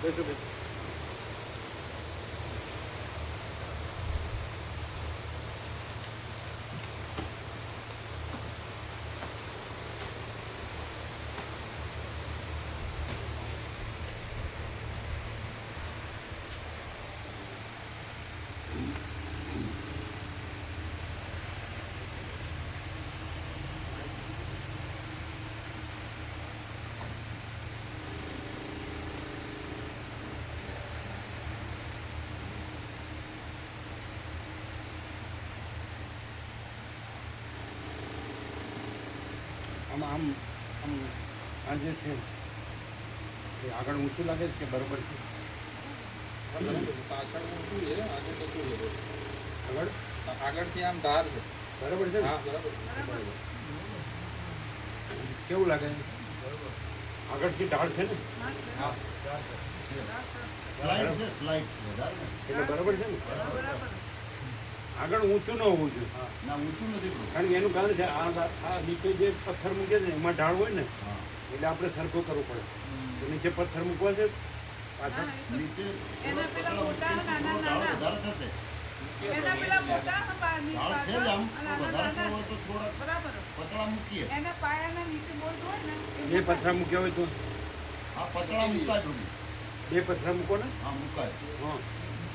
બેસો બેસો. આમ આમ આમ આ જે છે એ આગળ ઊંચું લાગે છે કે બરોબર છે? પાછળ ઊંચું છે, આગળ નીચું છે. આગળ આગળથી આમ ધાર છે. બરાબર છે ને? હા બરાબર. કેવું લાગે છે? આગળથી ઢાળ છે ને? હા સ્લાઇડ છે, સ્લાઇડ વધારે એટલે બરાબર છે ને? આગળ ઊંચું ન હોવું જોઈએ. ના ઊંચું નથી બરોબર. કારણ કે એનું કારણ છે આ નીચે જે પથ્થર મૂકે છે એમાં ઢાળ હોય ને હા એટલે આપણે સરખો કરવો પડે. તો નીચે પથ્થર મૂકવા છે પાછળ નીચે એના પેલા થોડો મોટા પતળો નાના મૂકીએ તો નાના. વધારે થશે. એના પેલા મોટા ઢાળ છે જ આમ પણ વધારે કરવો હોય તો થોડા બરાબર પતળા મૂકીએ. એના પાયાના નીચે બોલ્ટ હોય ને બે પથરા મૂક્યા હોય તો હા પતળા મુકાય થોડું. બે પથરા મૂકો ને. હા મુકાય. હા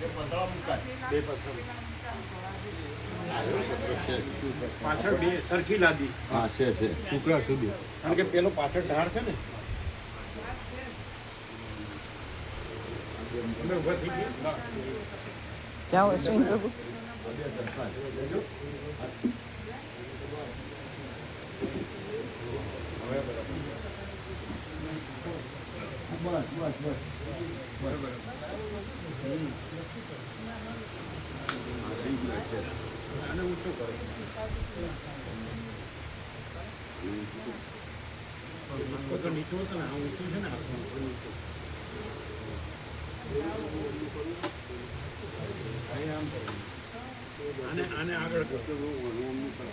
એ પતળા મુકાય. બે પથરા છે પાછળ બે સરખી લાદી. હા છે ટુકડા સુધી. કારણ કે પેલો પાછળ ઢાળ છે ને. તમે ઊભા થઈ ગયા. જાઓ અશ્વિન પ્રભુ. આને ઊંચો કરો. તો નીચું હતું ને આ ઊંચું છે ને આખું ઊંચું. આમ કરો. આને આગળ કરો. ઊંચું કરો.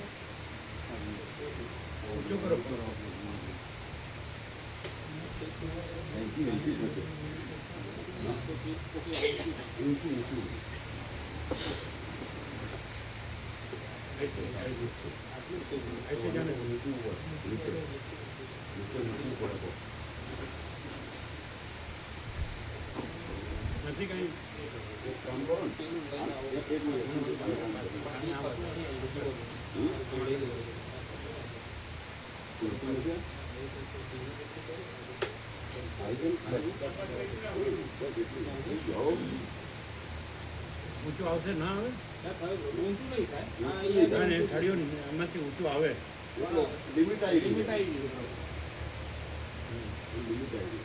ऐसे जाने को नीचे નથી કઈ કામ કરો ને ઊંચું આવશે ના આવે ઊંચું નહીં થાય. થાળીઓ એમાંથી ઊંચું આવે. લિમિટ આવી લિમિટ આવી ગઈ. લિમિટ આવી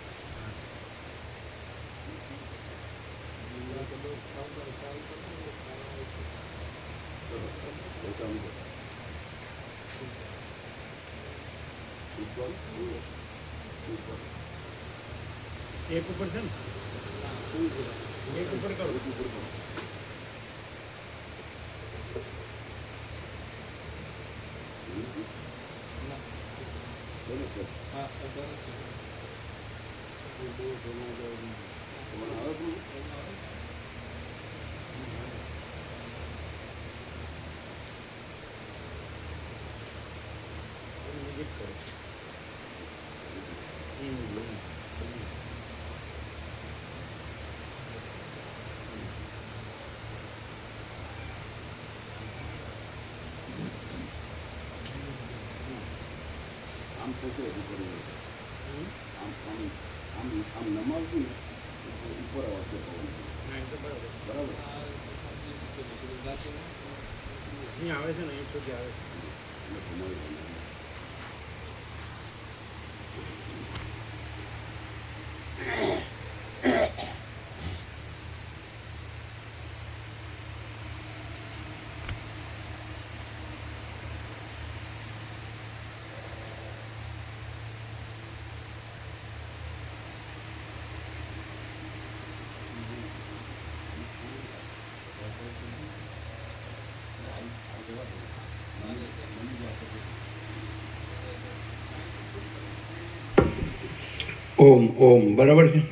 એક ઉપર છે ને એક ઉપર કરો. હા આમ થશે આમ આમ આમ આમ નમાવશું ને ઉપર આવશે પવન. બરાબર અહીં આવે છે ને અહીં સુધી આવે છે. એટલે ઘુમાવી દે. ઓમ ઓમ બરાબર છે.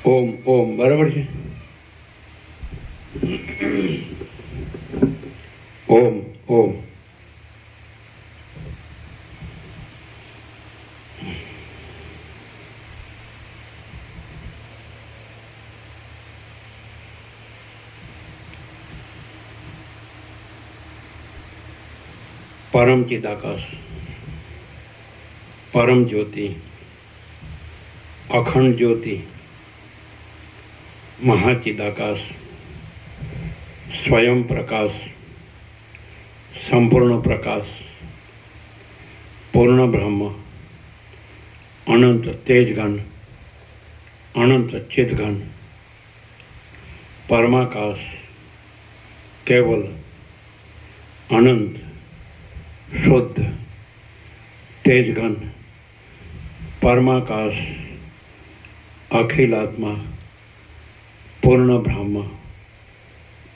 ઓમ ઓમ બરાબર છે. ઓમ ઓમ પરમ ચિદાકાશ, પરમ જ્યોતિ, અખંડ જ્યોતિ, મહાચિદાકાશ, સ્વયં પ્રકાશ, સંપૂર્ણ પ્રકાશ, પૂર્ણ બ્રહ્મ, અનંત તેજઘન, અનંત ચિદઘન, પરમાકાશ, કેવલ, અનંત, શુદ્ધ, તેજઘન, પરમાકાશ, અખિલાત્મા, પૂર્ણ બ્રહ્મ,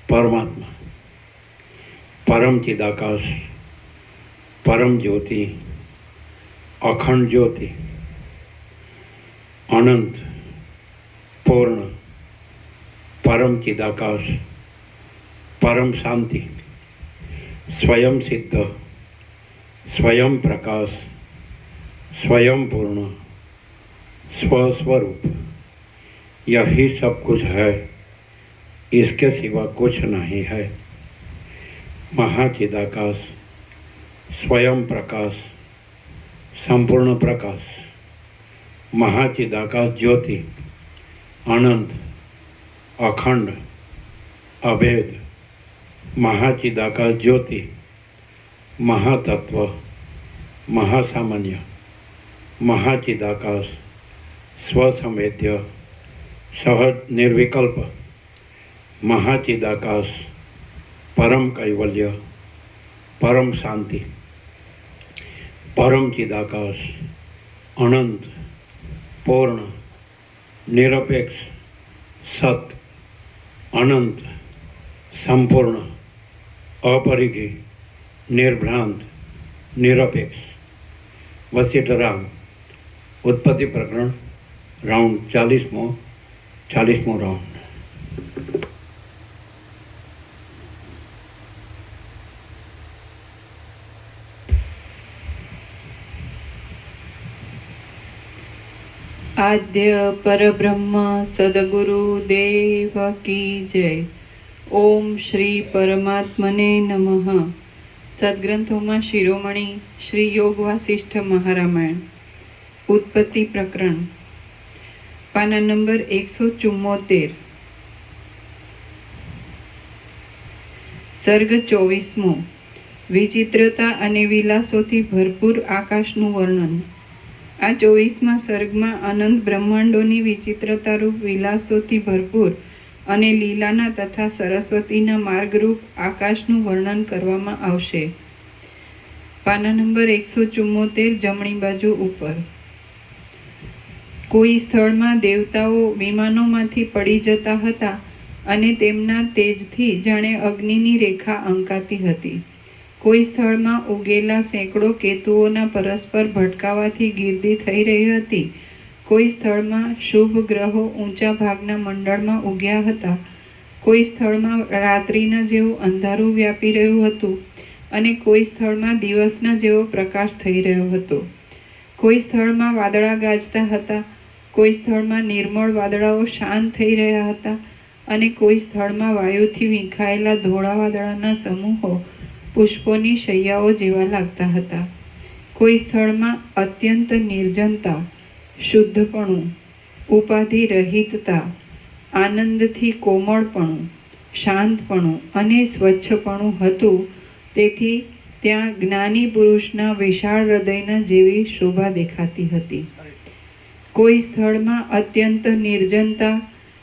પરમાત્મા, પરમ ચિદાકાશ, પરમ જ્યોતિ, અખંડ જ્યોતિ, અનંત, પૂર્ણ, પરમ ચિદાકાશ, પરમ શાંતિ, स्वयं सिद्ध, स्वयं प्रकाश, स्वयं पूर्ण, स्वस्वरूप, यही सब कुछ है, इसके सिवा कुछ नहीं है। महाचिदाकाश, स्वयं प्रकाश, संपूर्ण प्रकाश, महाचिदाकाश ज्योति, अनंत, अखंड, अभेद, महाचिदाकाश ज्योति, महातत्व, महासामान्य, महाचिदाकाश, स्वसंवेद्य, सहज निर्विकल्प, महाचिदाकाश, परम कैवल्य, परम शांति, परम चिदाकाश, अनंत, पूर्ण, निरपेक्ष, सत, अनंत, संपूर्ण, अपरिघी, निर्भ्रांत, निरपेक्ष। वशिष्ठ राम, उत्पत्ति प्रकरण, राउंड 40मो राउंड। आद्य परब्रह्म सद्गुरु देव की जय। ओम श्री परमात्मने नमः। સદગ્રંથોમાં શિરોમણી શ્રી યોગ વાસિષ્ઠ મહારામાયણ, ઉત્પત્તિ પ્રકરણ, પાના નંબર 174, સર્ગ 24મો, વિચિત્રતા અને વિલાસોથી ભરપૂર આકાશનું વર્ણન। આ 24મા સર્ગમાં અનંત બ્રહ્માંડોની વિચિત્રતારૂપ વિલાસોથી ભરપૂર અને લીલાના તથા સરસ્વતીના માર્ગરૂપ આકાશનું વર્ણન કરવામાં આવશે। પાના નંબર 174, જમણી બાજુ ઉપર। કોઈ સ્થળમાં દેવતાઓ વિમાનોમાંથી પડી જતા હતા અને તેમના તેજથી જાણે અગ્નિની રેખા અંકાતી હતી। કોઈ સ્થળમાં ઉગેલા સેંકડો કેતુઓના પરસ્પર ભટકાવાથી ગીર્દી થઈ રહી હતી। કોઈ સ્થળમાં શુભ ગ્રહો ઊંચા ભાગના મંડળમાં ઉગ્યા હતા। કોઈ સ્થળમાં રાત્રિના જેવું અંધારું વ્યાપી રહ્યું હતું અને કોઈ સ્થળમાં દિવસના જેવો પ્રકાશ થઈ રહ્યો હતો। કોઈ સ્થળમાં વાદળા ગાજતા હતા, કોઈ સ્થળમાં નિર્મળ વાદળાઓ શાંત થઈ રહ્યા હતા અને કોઈ સ્થળમાં વાયુથી વીંખાયેલા ધોળા વાદળાના સમૂહો પુષ્પોની શૈયાઓ જેવા લાગતા હતા। કોઈ સ્થળમાં અત્યંત નિર્જનતા, શુદ્ધપણું, ઉપાધિ રહિતતા, આનંદથી કોમળપણું, શાંતપણું અને સ્વચ્છપણું હતું। તેથી ત્યાં જ્ઞાની પુરુષના વિશાળ હૃદયના જેવી શોભા દેખાતી હતી। કોઈ સ્થળમાં અત્યંત નિર્જનતા,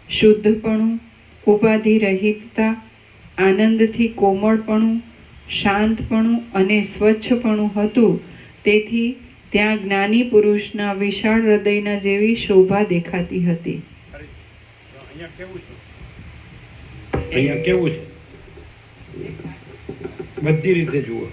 શુદ્ધપણું, ઉપાધિ રહિતતા, આનંદથી કોમળપણું, શાંતપણું અને સ્વચ્છપણું હતું। તેથી ત્યાં જ્ઞાની પુરુષના વિશાળ હૃદયના જેવી શોભા દેખાતી હતી। અહીંયા કેવું છે? બધી રીતે જુઓ।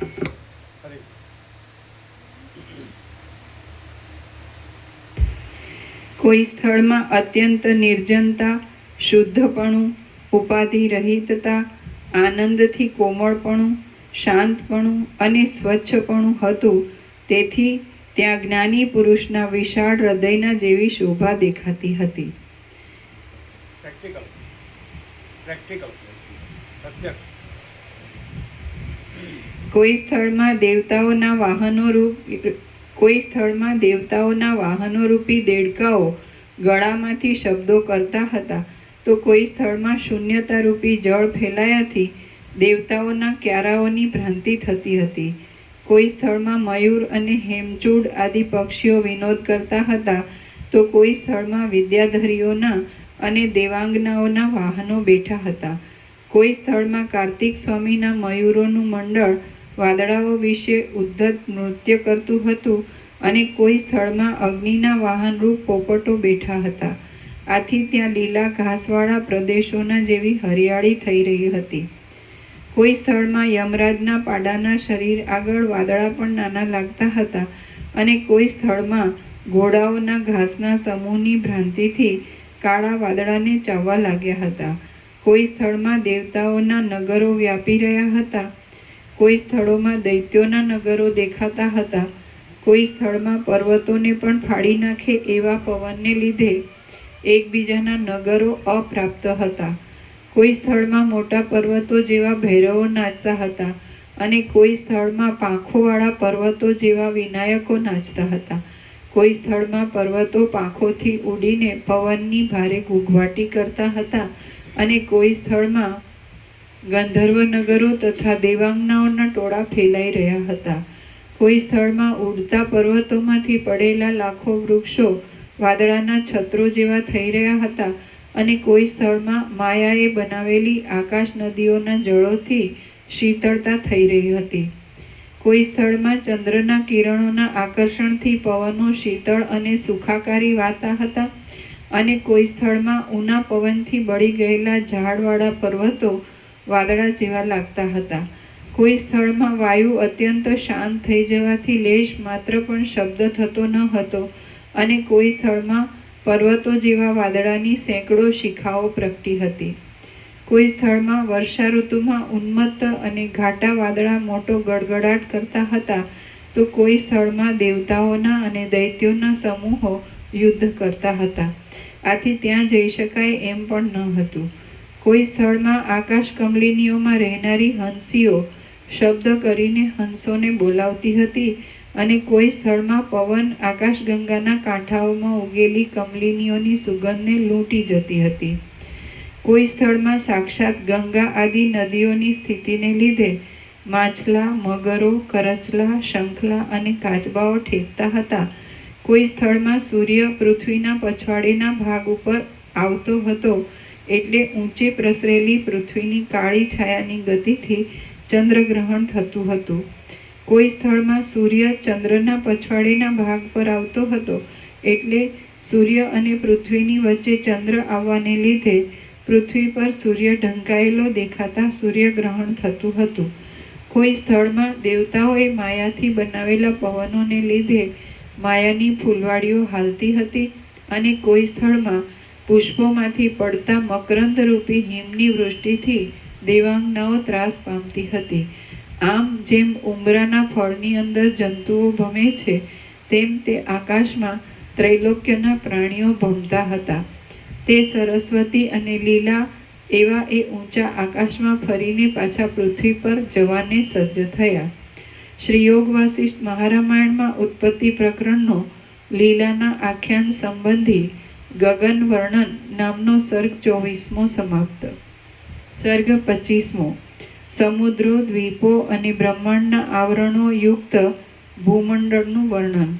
કોઈ સ્થળમાં અત્યંત નિર્જનતા, શુદ્ધપણું, ઉપાધિ રહિતતા, આનંદથી કોમળપણું, શાંતપણું અને સ્વચ્છપણું હતું. તેથી ત્યાં જ્ઞાની પુરુષના વિશાળ હૃદયના જેવી શોભા દેખાતી હતી. પ્રેક્ટિકલ પ્રત્યક્ષ. કોઈ સ્થળમાં દેવતાઓના વાહનો રૂપી દેડકાઓ ગળામાંથી શબ્દો કરતા હતા, તો કોઈ સ્થળમાં શૂન્યતા રૂપી જળ ફેલાયાથી દેવતાઓના ક્યારાઓની ભ્રાંતિ થતી હતી. કોઈ સ્થળમાં મયુર અને હેમચૂડ આદિ પક્ષીઓ વિનોદ કરતા હતા, તો કોઈ સ્થળમાં વિદ્યાધરીઓના અને દેવાંગનાઓના વાહનો બેઠા હતા. કોઈ સ્થળમાં કાર્તિક સ્વામીના મયુરોનું મંડળ વાદળાઓ વિશે ઉદ્ધત નૃત્ય કરતું હતું અને કોઈ સ્થળમાં અગ્નિના વાહનરૂપ પોપટો બેઠા હતા. આથી ત્યાં લીલા ઘાસવાળા પ્રદેશોના જેવી હરિયાળી થઈ રહી હતી. કોઈ સ્થળમાં યમરાજના પાડાના શરીર આગળ વાદળા પણ નાના લાગતા હતા અને કોઈ સ્થળમાં ઘોડાઓના ઘાસના સમૂહની ભ્રાંતિથી કાળા વાદળાને ચાવવા લાગ્યા હતા. કોઈ સ્થળમાં દેવતાઓના નગરો વ્યાપી રહ્યા હતા. કોઈ સ્થળોમાં દૈત્યોના નગરો દેખાતા હતા. કોઈ સ્થળમાં પર્વતોને પણ ફાડી નાખે એવા પવનને લીધે એકબીજાના નગરો અપ્રાપ્ત હતા. કોઈ સ્થળમાં મોટા પર્વતો જેવા ભૈરવો નાચતા હતા અને કોઈ સ્થળમાં પાંખોવાળા પર્વતો જેવા વિનાયકો નાચતા હતા. કોઈ સ્થળમાં પર્વતો પાંખોથી ઉડીને પવનની ભારે ઘૂઘવાટી કરતા હતા અને કોઈ સ્થળમાં ગંધર્વ નગરો તથા દેવાંગનાઓના ટોળા ફેલાઈ રહ્યા હતા. કોઈ સ્થળમાં ઉડતા પર્વતોમાંથી પડેલા લાખો વૃક્ષો વાદળાના છત્રો જેવા થઈ રહ્યા હતા અને કોઈ સ્થળમાં માયાએ બનાવેલી આકાશ નદીઓના જળોથી શીતળતા થઈ રહી હતી. કોઈ સ્થળમાં ચંદ્રના કિરણોના આકર્ષણથી પવનો શીતળ અને સુખાકારી વાતા હતા અને કોઈ સ્થળમાં ઊના પવનથી બળી ગયેલા ઝાડવાળા પર્વતો વાદળા જેવા લાગતા હતા. કોઈ સ્થળમાં વાયુ અત્યંત શાંત થઈ જવાથી લેશ માત્ર પણ શબ્દ થતો ન હતો અને કોઈ સ્થળમાં પર્વતો જેવા વાદળાની સેંકડો શિખાઓ પ્રગટી હતી. કોઈ સ્થળમાં વર્ષા ઋતુમાં ઉન્મત્ત અને ઘાટા વાદળા મોટો ગડગડાટ કરતા હતા, તો કોઈ સ્થળમાં દેવતાઓના અને દૈત્યોના સમૂહો યુદ્ધ કરતા હતા. આથી ત્યાં જઈ શકાય એમ પણ ન હતું. કોઈ સ્થળમાં આકાશ કમલિનીઓમાં રહેનારી હંસીઓ શબ્દ કરીને હંસોને બોલાવતી હતી અને કોઈ સ્થળમાં પવન આકાશગંગાના કાંઠાઓમાં ઉગેલી કમલિનીઓની સુગંધને લૂંટી જતી હતી. કોઈ સ્થળમાં સાક્ષાત ગંગા આદિ નદીઓની સ્થિતિને લીધે માછલા, મગરો, કરચલા, શંખલા અને કાચબાઓ ઠેકતા હતા. કોઈ સ્થળમાં સૂર્ય પૃથ્વીના પછવાડેના ભાગ ઉપર આવતો હતો એટલે ઊંચે પ્રસરેલી પૃથ્વીની કાળી છાયાની ગતિથી ચંદ્રગ્રહણ થતું હતું. કોઈ સ્થળમાં સૂર્ય ચંદ્રના પછવાડેના ભાગ પર આવતો હતો એટલે સૂર્ય અને પૃથ્વીની વચ્ચે ચંદ્ર આવવાને લીધે પૃથ્વી પર સૂર્ય ઢંકાયેલો દેખાતા સૂર્યગ્રહણ થતું હતું. કોઈ સ્થળમાં દેવતાઓએ માયાથી બનાવેલા પવનોને લીધે માયાની ફૂલવાડીઓ હાલતી હતી અને કોઈ સ્થળમાં પુષ્પોમાંથી પડતા મકરંદરૂપી હિમની વૃષ્ટિથી દેવાંગનાઓ ત્રાસ પામતી હતી. આમ જેમ ઉંબરાના ફળની અંદર જંતુઓ ભમે છે, તેમ તે આકાશમાં ત્રૈલોક્યના પ્રાણીઓ ભમતા હતા. તે સરસ્વતી અને લીલા એવા એ ઊંચા આકાશમાં ફરીને પાછા પૃથ્વી પર જવાને સજ્જ થયા. શ્રી યોગ વાસિષ્ઠ મહારામાયણમાં ઉત્પત્તિ પ્રકરણનો લીલાના આખ્યાન સંબંધી ગગન વર્ણન નામનો સર્ગ 24મો સમાપ્ત. સર્ગ 25મો. સમુદ્રો, દ્વીપો અને બ્રહ્માંડના આવરણો યુક્ત ભૂમંડળનું વર્ણન.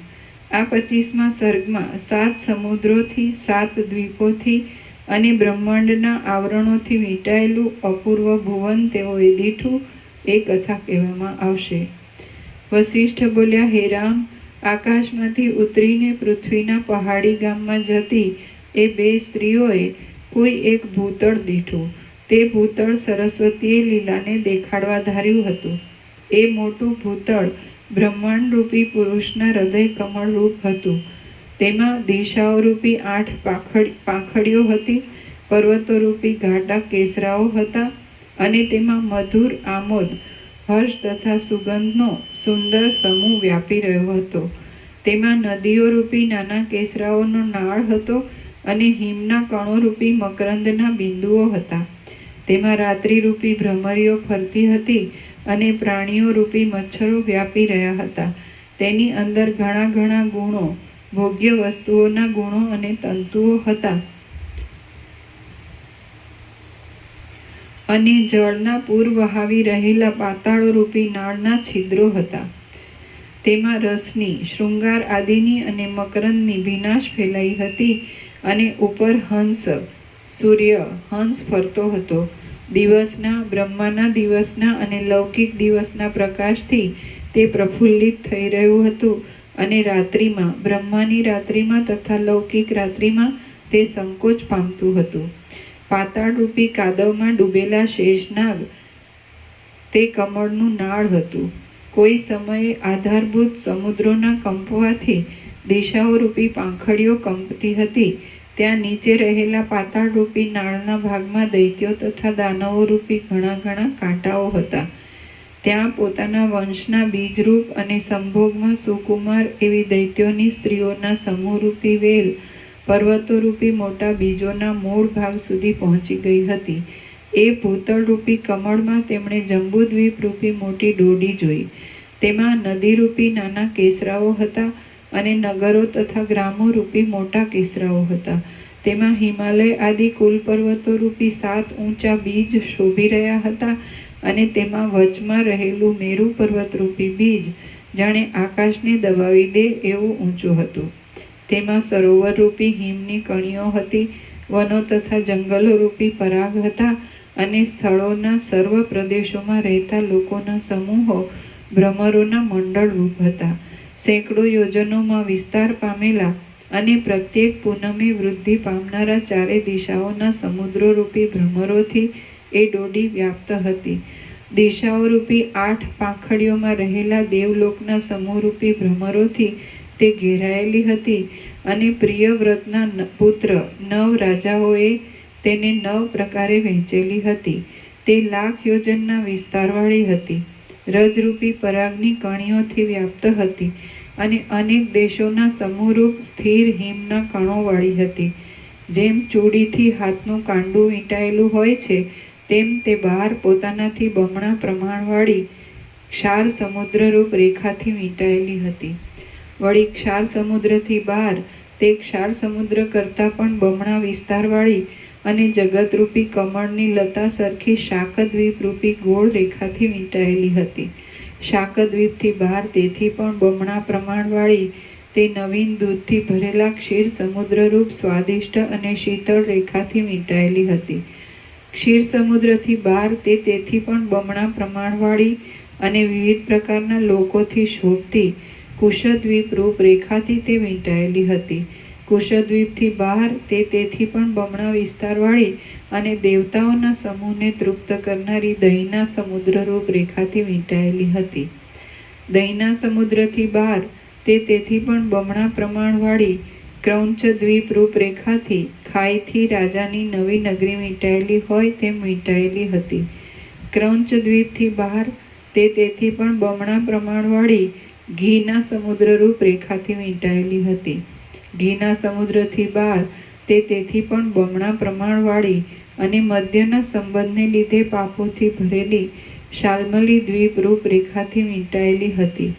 આ 25મા સર્ગમાં 7 સમુદ્રોથી, 7 દ્વીપોથી અને બ્રહ્માંડના આવરણોથી વીંટાયેલું અપૂર્વ ભુવન તેઓએ દીઠું એ કથા કહેવામાં આવશે. વસિષ્ઠ બોલ્યા, હે રામ, આકાશમાંથી ઉતરીને પૃથ્વીના પહાડી ગામમાં જતી એ 2 સ્ત્રીઓએ કોઈ એક ભૂતળ દીઠું. તે ભૂતળ સરસ્વતીએ લીલાને દેખાડવા ધાર્યું હતું. એ મોટું ભૂતળ બ્રહ્માંડ રૂપી પુરુષના હૃદય કમળ રૂપ હતું. તેમાં દિશાઓરૂપી 8 પાંખડીઓ હતી, પર્વતોરૂપી ઘાટા કેસરાઓ હતા, અને તેમાં મધુર આમોદ, હર્ષ તથા સુગંધનો સુંદર સમૂહ વ્યાપી રહ્યો હતો. તેમાં નદીઓરૂપી નાના કેસરાઓનો નાળ હતો, અને હિમના કણોરૂપી મકરંદના બિંદુઓ હતા. તેમાં રાત્રિરૂપી ભ્રમરીઓ ફરતી હતી, અને પ્રાણીઓરૂપી મચ્છરો વ્યાપી રહ્યા હતા. તેની અંદર ઘણા ઘણા ગુણો, ભોગ્ય વસ્તુઓના ગુણો અને તંતુઓ હતા, અને જળના પૂર વહાવી રહેલા પાતાળોરૂપી નાળના છિદ્રો હતા. તેમાં રસની, શૃંગાર આદિની અને મકરંદની ભીનાશ ફેલાઈ હતી, અને ઉપર હંસ, સૂર્ય હંસ ફરતો હતો. દિવસના, બ્રહ્માના દિવસના અને લૌકિક દિવસના પ્રકાશથી તે પ્રફુલ્લિત થઈ રહ્યું હતું, અને રાત્રિમાં, બ્રહ્માની રાત્રિમાં તથા લૌકિક રાત્રિમાં તે સંકોચ પામતું હતું. પાતાળરૂપી કાદવમાં ડૂબેલા શેષનાગ તે કમળનું નાળ હતું. કોઈ સમયે આધારભૂત સમુદ્રોના કંપવાથી દિશાઓરૂપી પાંખડીઓ કંપતી હતી. ત્યાં નીચે રહેલા પાતાળરૂપી નાળના ભાગમાં દૈત્યો તથા દાનવોરૂપી ઘણા ઘણા કાંટાઓ હતા. ત્યાં પોતાના વંશના બીજરૂપ અને સંભોગમાં સુકુમાર એવી દૈત્યોની સ્ત્રીઓના સમૂહરૂપી વેલ પર્વતોરૂપી મોટા બીજોના મૂળ ભાગ સુધી પહોંચી ગઈ હતી. એ ભૂતળરૂપી કમળમાં તેમણે જંબુદ્વીપરૂપી મોટી ડોડી જોઈ. તેમાં નદીરૂપી નાના કેસરાઓ હતા, અને નગરો તથા ગ્રામોરૂપી મોટા કેસરાઓ હતા. તેમાં હિમાલય આદિ કુલ પર્વતોરૂપી 7 ઊંચા બીજ શોભી રહ્યા હતા, અને તેમાં વચમાં રહેલું મેરુ પર્વતરૂપી બીજ જાણે આકાશને દબાવી દે એવું ઊંચું હતું. તેમાં સરોવરરૂપી હિમની કણીઓ હતી, વનો તથા જંગલોરૂપી પરાગ હતા, અને સ્થળોના સર્વ પ્રદેશોમાં રહેતા લોકોના સમૂહો ભ્રમરોના મંડળ રૂપ હતા. સેંકડો યોજનોમાં વિસ્તાર પામેલા અને પ્રત્યેક પૂનમે વૃદ્ધિ પામનારા ચારે દિશાઓના સમુદ્રોરૂપી ભ્રમરોથી એ ડોડી વ્યાપ્ત હતી. દિશાઓરૂપી 8 પાંખડીઓમાં રહેલા દેવલોકના સમૂહરૂપી ભ્રમરોથી તે ઘેરાયેલી હતી, અને પ્રિયવ્રતના પુત્ર 9 રાજાઓએ તેને 9 પ્રકારે વહેંચેલી હતી. તે 1,00,000 યોજનના વિસ્તારવાળી હતી, રજરૂપી પરાગની કણીઓથી વ્યાપ્ત હતી, અને અનેક દેશોના સમૂહરૂપ સ્થિર હિમના કણોવાળી હતી. જેમ ચૂડીથી હાથનું કાંડું વીંટાયેલું હોય છે, તેમ તે બહાર પોતાનાથી બમણા પ્રમાણવાળી ક્ષાર સમુદ્રરૂપ રેખાથી વીંટાયેલી હતી. વળી ક્ષાર સમુદ્રથી બહાર તે ક્ષાર સમુદ્ર કરતાં પણ બમણા વિસ્તારવાળી અને જગતરૂપી કમળની લતા સરખી શાકદ્વીપરૂપી ગોળ રેખાથી વીંટાયેલી હતી. શાકદ્વીપથી બહાર તેથી પણ બમણા પ્રમાણવાળી તે નવીન દૂધથી ભરેલા ક્ષીર સમુદ્રરૂપ સ્વાદિષ્ટ અને શીતળ રેખાથી વીંટાયેલી હતી. ક્ષીર સમુદ્રથી બહાર તે તેથી પણ બમણા પ્રમાણવાળી અને વિવિધ પ્રકારના લોકોથી શોભતી કુશદ્વીપ રૂપ રેખાથી તે વીંટાયેલી હતી. કુશદ્વીપથી બહાર તે તેથી પણ બમણા વિસ્તારવાળી અને દેવતાઓના સમૂહને તૃપ્ત કરનારી દહીંના સમુદ્રરૂપ રેખાથી વીંટાયેલી હતી. દહીંના સમુદ્રથી બહાર તે તેથી પણ બમણા પ્રમાણવાળી ક્રૌંચ દ્વીપરૂપ રેખાથી ખાઈથી રાજાની નવી નગરી વીંટાયેલી હોય તેમ વીંટાયેલી હતી. ક્રૌંચ દ્વીપથી બહાર તે તેથી પણ બમણા પ્રમાણવાળી ઘીના સમુદ્રરૂપ રેખાથી વીંટાયેલી હતી. ઘીના સમુદ્રથી બહાર તે તેથી પણ બમણા પ્રમાણવાળી અને મધ્યના સંબંધને લીધે પાપોથી ભરેલી શાલ્મલી દ્વીપ રૂપ રેખાથી વીંટાયેલી હતી.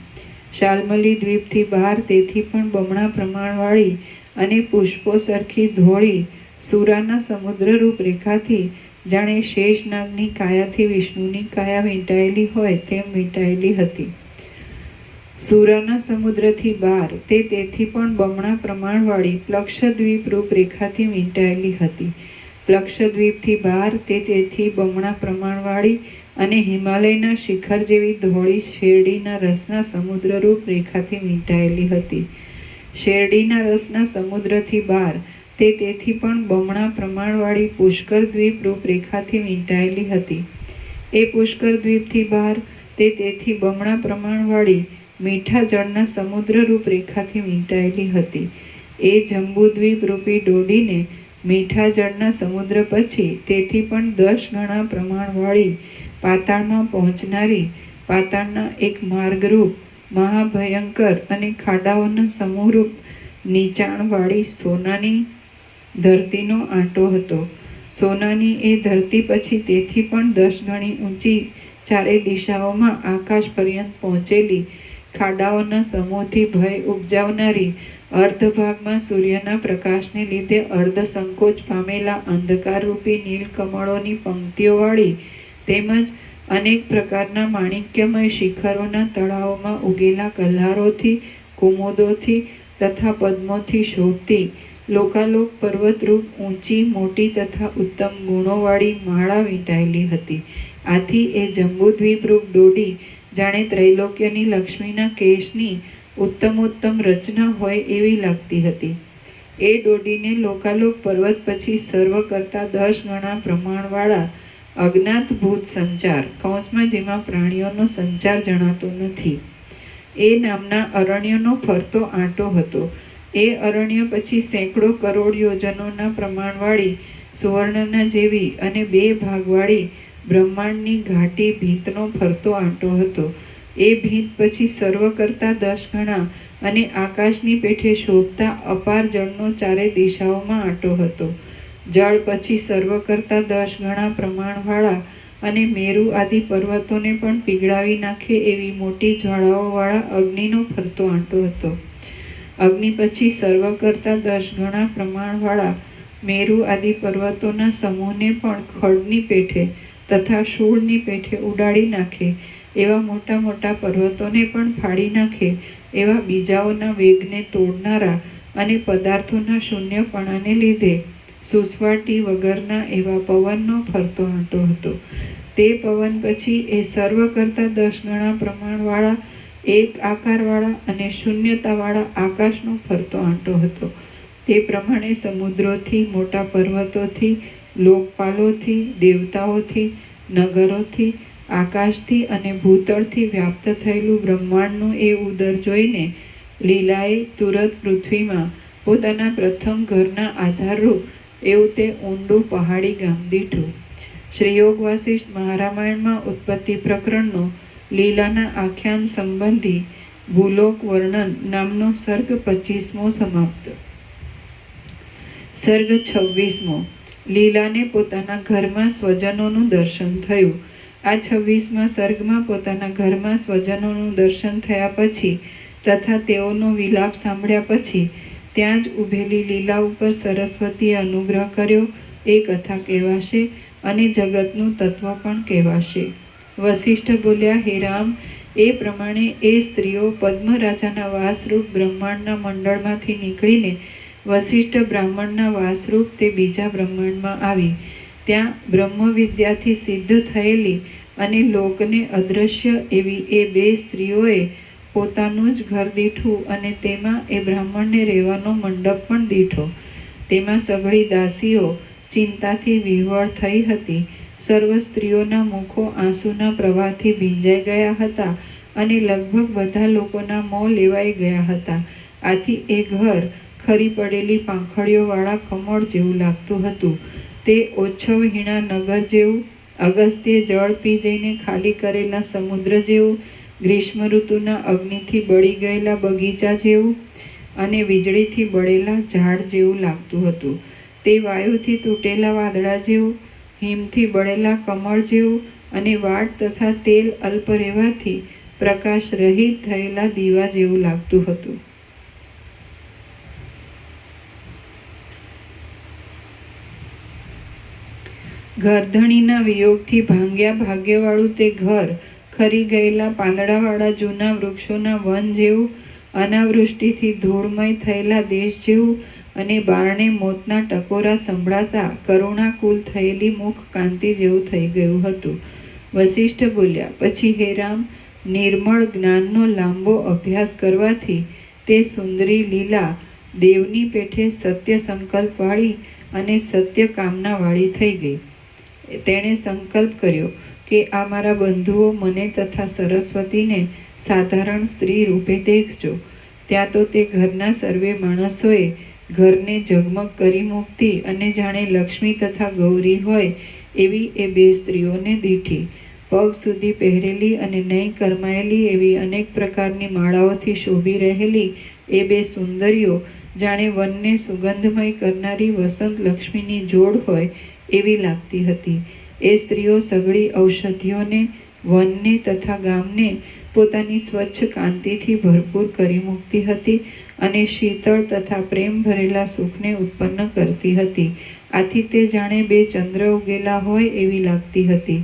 શાલ્મલી દ્વીપથી બહાર તેથી પણ બમણા પ્રમાણવાળી અને પુષ્પો સરખી ધોળી સુરાના સમુદ્રરૂપ રેખાથી જાણે શેષનાગની કાયાથી વિષ્ણુની કાયા વીંટાયેલી હોય તેમ વીંટાયેલી હતી. સુરાના સમુદ્રથી બહાર તે તેથી પણ બમણા પ્રમાણવાળી પ્લક્ષદ્વીપ રૂપ રેખાથી વીંટાયેલી હતી. પ્લક્ષદ્વીપથી બહાર તે તેથી બમણા પ્રમાણવાળી અને હિમાલયના શિખર જેવી ધોળી શેરડીના રસના સમુદ્રરૂપ રેખાથી વીંટાયેલી હતી. શેરડીના રસના સમુદ્રથી બહાર તે તેથી પણ બમણા પ્રમાણવાળી પુષ્કર દ્વીપ રૂપ રેખાથી વીંટાયેલી હતી. એ પુષ્કર દ્વીપથી બહાર તે તેથી બમણા પ્રમાણવાળી મીઠા જળના સમુદ્રરૂપ રેખાથી વીંટાયેલી હતી. એ જંબુદ્વીપ રૂપી ડોડીને મીઠા જળના સમુદ્ર પછી તેથી પણ 10 ગણા પ્રમાણવાળી પાતાળમાં પહોંચનારી પાતાળના એક માર્ગરૂપ મહાભયંકર અને ખાડાઓના સમૂહરૂપ નીચાણવાળી સોનાની ધરતીનો આંટો હતો. સોનાની એ ધરતી પછી તેથી પણ 10 ગણી ઊંચી ચારે દિશાઓમાં આકાશ પર્યંત પહોંચેલી ખાડાઓના સમૂહથી ભય ઉપજાવનારી અર્ધભાગમાં સૂર્યના પ્રકાશને લીધે અર્ધ સંકોચ પામેલા અંધકારરૂપી નીલકમળોની પંક્તિઓવાળી તેમજ અનેક પ્રકારના માણિક્યમય શિખરોના તળાવોમાં ઉગેલા કલ્હારોથી, કુમુદોથી તથા પદ્મોથી શોભતી લોકાલોક પર્વતરૂપ ઊંચી, મોટી તથા ઉત્તમ ગુણોવાળી માળા વીંટાયેલી હતી. આથી એ જંબુદ્વીપરૂપ ડોડી જાણે ત્રૈલોક્યની લક્ષ્મીના કેશની ઉત્તમોત્તમ રચના હોય એવી લાગતી હતી. એ ડોડીને લોકાલોક પર્વત પછી સર્વ કરતા 10 ગણા પ્રમાણવાળા અજ્ઞાત ભૂત સંચાર કૌંસમાં જેમાં પ્રાણીઓનો સંચાર જણાતો નથી એ નામના અરણ્યનો ફરતો આંટો હતો. એ અરણ્ય પછી સેંકડો કરોડ યોજનોના પ્રમાણવાળી સુવર્ણના જેવી અને 2 ભાગવાળી બ્રહ્માંડની ઘાટી ભીંતનો ફરતો આંટો હતો. એ ભીંત પછી સર્વ કરતા 10 ગણા અને આકાશની પેઠે શોભતા અપાર જળનો ચારે દિશાઓમાં આંટો હતો. જળ પછી સર્વ કરતા 10 ગણા પ્રમાણવાળા અને મેરુ આદિ પર્વતોને પણ પીગળાવી નાખે એવી મોટી જ્વાળાઓવાળા અગ્નિનો ફરતો આંટો હતો. અગ્નિ પછી સર્વ કરતા 10 ગણા પ્રમાણવાળા મેરુ આદિ પર્વતોના સમૂહને પણ ખડની પેઠે તથા શૂળની પેઠે ઉડાડી નાખે એવા મોટા મોટા પર્વતોને પણ ફાડી નાખે એવા બીજાઓના વેગને તોડનારા અને પદાર્થોના શૂન્યપણાને લીધે સુસવાટી વગરના એવા પવનનો ફરતો આંટો હતો. તે પવન પછી એ સર્વ કરતા 10 ગણા પ્રમાણવાળા એક આકારવાળા અને શૂન્યતાવાળા આકાશનો ફરતો આંટો હતો. તે પ્રમાણે સમુદ્રોથી, મોટા પર્વતોથી, લોકપાલોથી, દેવતાઓથી, નગરોથી, આકાશથી અને ભૂતળથી વ્યાપ્ત થયેલું બ્રહ્માંડનું એ ઉદર જોઈને લીલાએ તુરત પૃથ્વીમાં પોતાના પ્રથમ ઘરના આધારરૂપ એવું તે ઊંડું પહાડી ગામ દીઠું. શ્રીયોગ વાસિષ્ઠ મહારામાયણમાં ઉત્પત્તિ પ્રકરણનો લીલાના આખ્યાન સંબંધી ભૂલોક વર્ણન નામનો સર્ગ 25મો સમાપ્ત. સર્ગ 26મો. લીલાને પોતાના ઘરમાં સ્વજનોનું દર્શન થયું. આ 26મા સર્ગમાં પોતાના ઘરમાં સ્વજનોનું દર્શન થયા પછી તથા તેઓનો વિલાપ સાંભળ્યા પછી ત્યાં જ ઊભેલી લીલા ઉપર સરસ્વતીએ અનુગ્રહ કર્યો એ કથા કહેવાશે અને જગતનું તત્વ પણ કહેવાશે. વસિષ્ઠ બોલ્યા, હે રામ, એ પ્રમાણે એ સ્ત્રીઓ પદ્મરાજાના વાસરૂપ બ્રહ્માંડના મંડળમાંથી નીકળીને વસિષ્ઠ બ્રાહ્મણના વાસરૂપ તે બીજા બ્રહ્માંડમાં આવી. ત્યાં બ્રહ્મવિદ્યાથી સિદ્ધ થયેલી અને લોકને અદૃશ્ય એવી એ 2 સ્ત્રીઓએ પોતાનું જ ઘર દીઠું અને તેમાં એ બ્રાહ્મણને રહેવાનો મંડપ પણ દીઠો. તેમાં સઘળી દાસીઓ ચિંતાથી વિહ્વળ થઈ હતી. સર્વ સ્ત્રીઓના મુખો આંસુના પ્રવાહથી ભીંજાઈ ગયા હતા અને લગભગ બધા લોકોના મોં લેવાઈ ગયા હતા. આથી એ ઘર ખરી પડેલી પાંખડીઓવાળા કમળ જેવું લાગતું હતું. તે ઓચ્છવહીણા નગર જેવું, અગસ્ત્યે જળ પી જઈને ખાલી કરેલા સમુદ્ર જેવું, ગ્રીષ્મ ઋતુના અગ્નિથી બળી ગયેલા બગીચા જેવું અને વીજળીથી બળેલા ઝાડ જેવું લાગતું હતું. તે વાયુથી તૂટેલા વાદળા જેવું, હિમથી બળેલા કમળ જેવું અને વાટ તથા તેલ અલ્પ રહેવાથી પ્રકાશ રહિત થયેલા દીવા જેવું લાગતું હતું. ઘરધણીના વિયોગથી ભાંગ્યા ભાગ્યવાળું તે ઘર ખરી ગયેલા પાંદડાવાળા જૂના વૃક્ષોના વન જેવું, અનાવૃષ્ટિથી ધૂળમય થયેલા દેશ જેવું અને બારણે મોતના ટકોરા સંભળાતા કરુણાકુલ થયેલી મુખ કાંતિ જેવું થઈ ગયું હતું. વસિષ્ઠ બોલ્યા, પછી હે રામ, નિર્મળ જ્ઞાનનો લાંબો અભ્યાસ કરવાથી તે સુંદરી લીલા દેવની પેઠે સત્ય સંકલ્પવાળી અને સત્ય કામનાવાળી થઈ ગઈ. તેણે સંકલ્પ કર્યો કે આ મારા બંધુઓ મને તથા સરસ્વતીને સાધારણ સ્ત્રી રૂપે દેખજો. ત્યાં તો તે ઘરના સર્વે માણસોએ ઘરને ઝગમગ કરી મૂકતી અને જાણે લક્ષ્મી તથા ગૌરી હોય એવી એ બે સ્ત્રીઓને દીઠી. પગ સુધી પહેરેલી અને નહીં કરમાયેલી એવી અનેક પ્રકારની માળાઓથી શોભી રહેલી એ બે સુંદરીઓ જાણે વનને સુગંધમય કરનારી વસંત લક્ષ્મીની જોડ હોય એવી લાગતી હતી. એ સ્ત્રીઓ સઘળી ઔષધિઓને, વનને તથા ગામને પોતાની સ્વચ્છ કાંતિથી ભરપૂર કરી મૂકતી હતી અને શીતળ તથા પ્રેમ ભરેલા સુખને ઉત્પન્ન કરતી હતી. આથી તે જાણે બે ચંદ્ર ઉગેલા હોય એવી લાગતી હતી.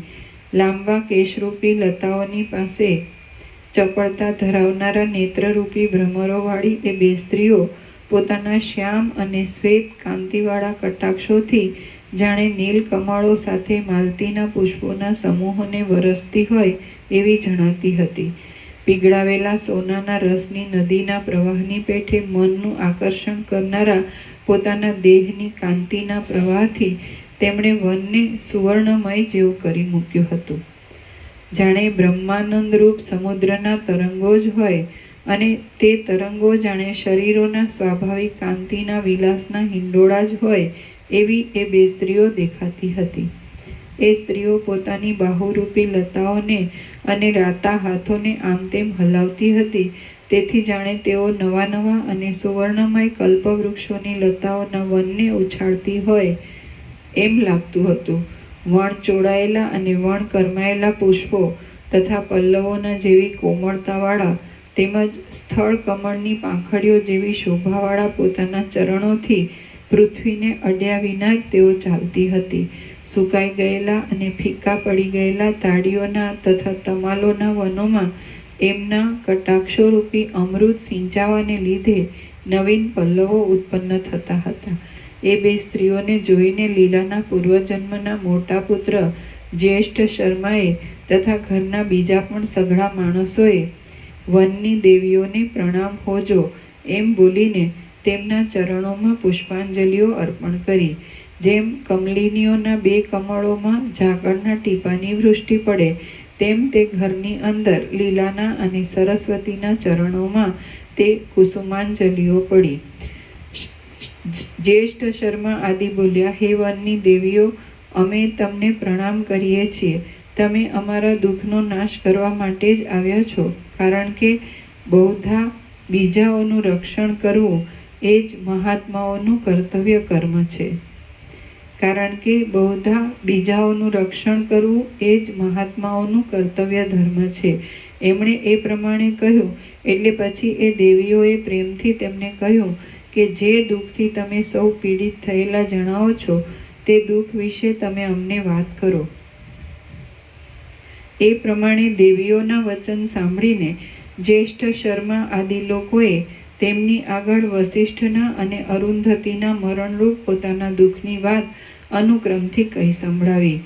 લાંબા કેશરૂપી લતાઓની પાસે ચપળતા ધરાવનારા નેત્રરૂપી ભ્રમરોવાળી એ બે સ્ત્રીઓ પોતાના શ્યામ અને શ્વેત કાંતિવાળા કટાક્ષોથી જાણે નીલ કમળો સાથે માલતીના પુષ્પોના સમૂહોને વરસતી હોય એવી જણાતી હતી. પીગળાવેલા સોનાના રસની નદીના પ્રવાહની પેઠે મનનું આકર્ષણ કરનારા પોતાના દેહની કાંતિના પ્રવાહથી તેમણે વનને સુવર્ણમય જેવું કરી મૂક્યું હતું. જાણે બ્રહ્માનંદરૂપ સમુદ્રના તરંગો જ હોય અને તે તરંગો જાણે શરીરોના સ્વાભાવિક કાંતિના વિલાસના હિંડોળા જ હોય એવી એ બે સ્ત્રીઓ દેખાતી હતી. એ સ્ત્રીઓ પોતાની બાહુરૂપી લતાઓને અને રાતા હાથોને આમ તેમ હલાવતી હતી. તેથી જાણે તેઓ નવા નવા અને સુવર્ણમય કલ્પવૃક્ષોની લતાઓના વનને ઉછાળતી હોય એમ લાગતું હતું. વણ ચોડાયેલા અને વણ કરમાયેલા પુષ્પો તથા પલ્લવોના જેવી કોમળતાવાળા તેમજ સ્થળ કમળની પાંખડીઓ જેવી શોભાવાળા પોતાના ચરણોથી પૃથ્વીને અડ્યા વિના જ તેઓ ચાલતી હતી. સુકાઈ ગયેલા અને ફીકા પડી ગયેલા તાડીઓના તથા તમાલોના વનોમાં એમના કટાક્ષોરૂપી અમૃત સિંચાવાને લીધે નવીન પલ્લવો ઉત્પન્ન થતા હતા. એ બે સ્ત્રીઓને જોઈને લીલાના પૂર્વજન્મના મોટા પુત્ર જ્યેષ્ઠ શર્માએ તથા ઘરના બીજા પણ સઘળા માણસોએ વનની દેવીઓને પ્રણામ હોજો એમ બોલીને તેમના ચરણોમાં પુષ્પાંજલિઓ અર્પણ કરી. જેમ કમલિનીઓના બે કમળોમાં ઝાકળના ટીપાની વૃષ્ટિ પડે તેમ તે ઘરની અંદર લીલાના અને સરસ્વતીના ચરણોમાં તે કુસુમાંજલિઓ પડી. જ્યેષ્ઠ શર્મા આદિ બોલ્યા, હે વનની દેવીઓ, અમે તમને પ્રણામ કરીએ છીએ. તમે અમારા દુઃખનો નાશ કરવા માટે જ આવ્યા છો. કારણ કે બહુધા બીજાઓનું રક્ષણ કરવું એ જ મહાત્માઓનું કર્તવ્ય કર્મ છે. કારણ કે બહુધા બીજાઓનું રક્ષણ કરવું એ જ મહાત્માઓનું કર્તવ્ય ધર્મ છે. એમણે એ પ્રમાણે કહ્યું એટલે પછી એ દેવીઓએ પ્રેમથી તેમને કહ્યું કે જે દુઃખથી તમે સૌ પીડિત થયેલા જણાવો છો તે દુઃખ વિશે તમે અમને વાત કરો. એ પ્રમાણે દેવીઓના વચન સાંભળીને જ્યેષ્ઠ શર્મા આદિ લોકોએ તેમની આગળ વસિષ્ઠના અને અરુંધતીના મરણરૂપ પોતાના દુઃખની વાત અનુક્રમથી કહી સંભળાવી.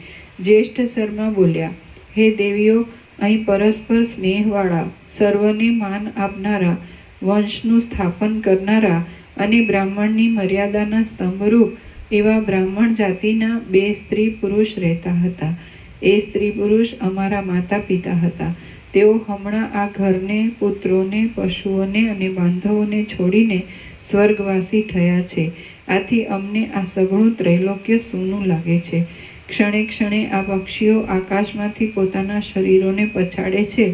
જ્યેષ્ઠ શર્મા બોલ્યા, હે દેવીઓ, અહીં પરસ્પર સ્નેહવાળા, સર્વને માન આપનારા, વંશનું સ્થાપન કરનારા અને બ્રાહ્મણની મર્યાદાના સ્તંભરૂપ એવા બ્રાહ્મણ જાતિના બે સ્ત્રી પુરુષ રહેતા હતા. એ સ્ત્રી પુરુષ અમારા માતા પિતા હતા. તેઓ હમણાં આ ઘરને, પુત્રોને, પશુઓને અને બાંધવોને છોડીને સ્વર્ગવાસી થયા છે. આથી અમને આ સઘળું ત્રૈલોક્ય સૂનું લાગે છે. ક્ષણે ક્ષણે આ પક્ષીઓ આકાશમાંથી પોતાના શરીરોને પછાડે છે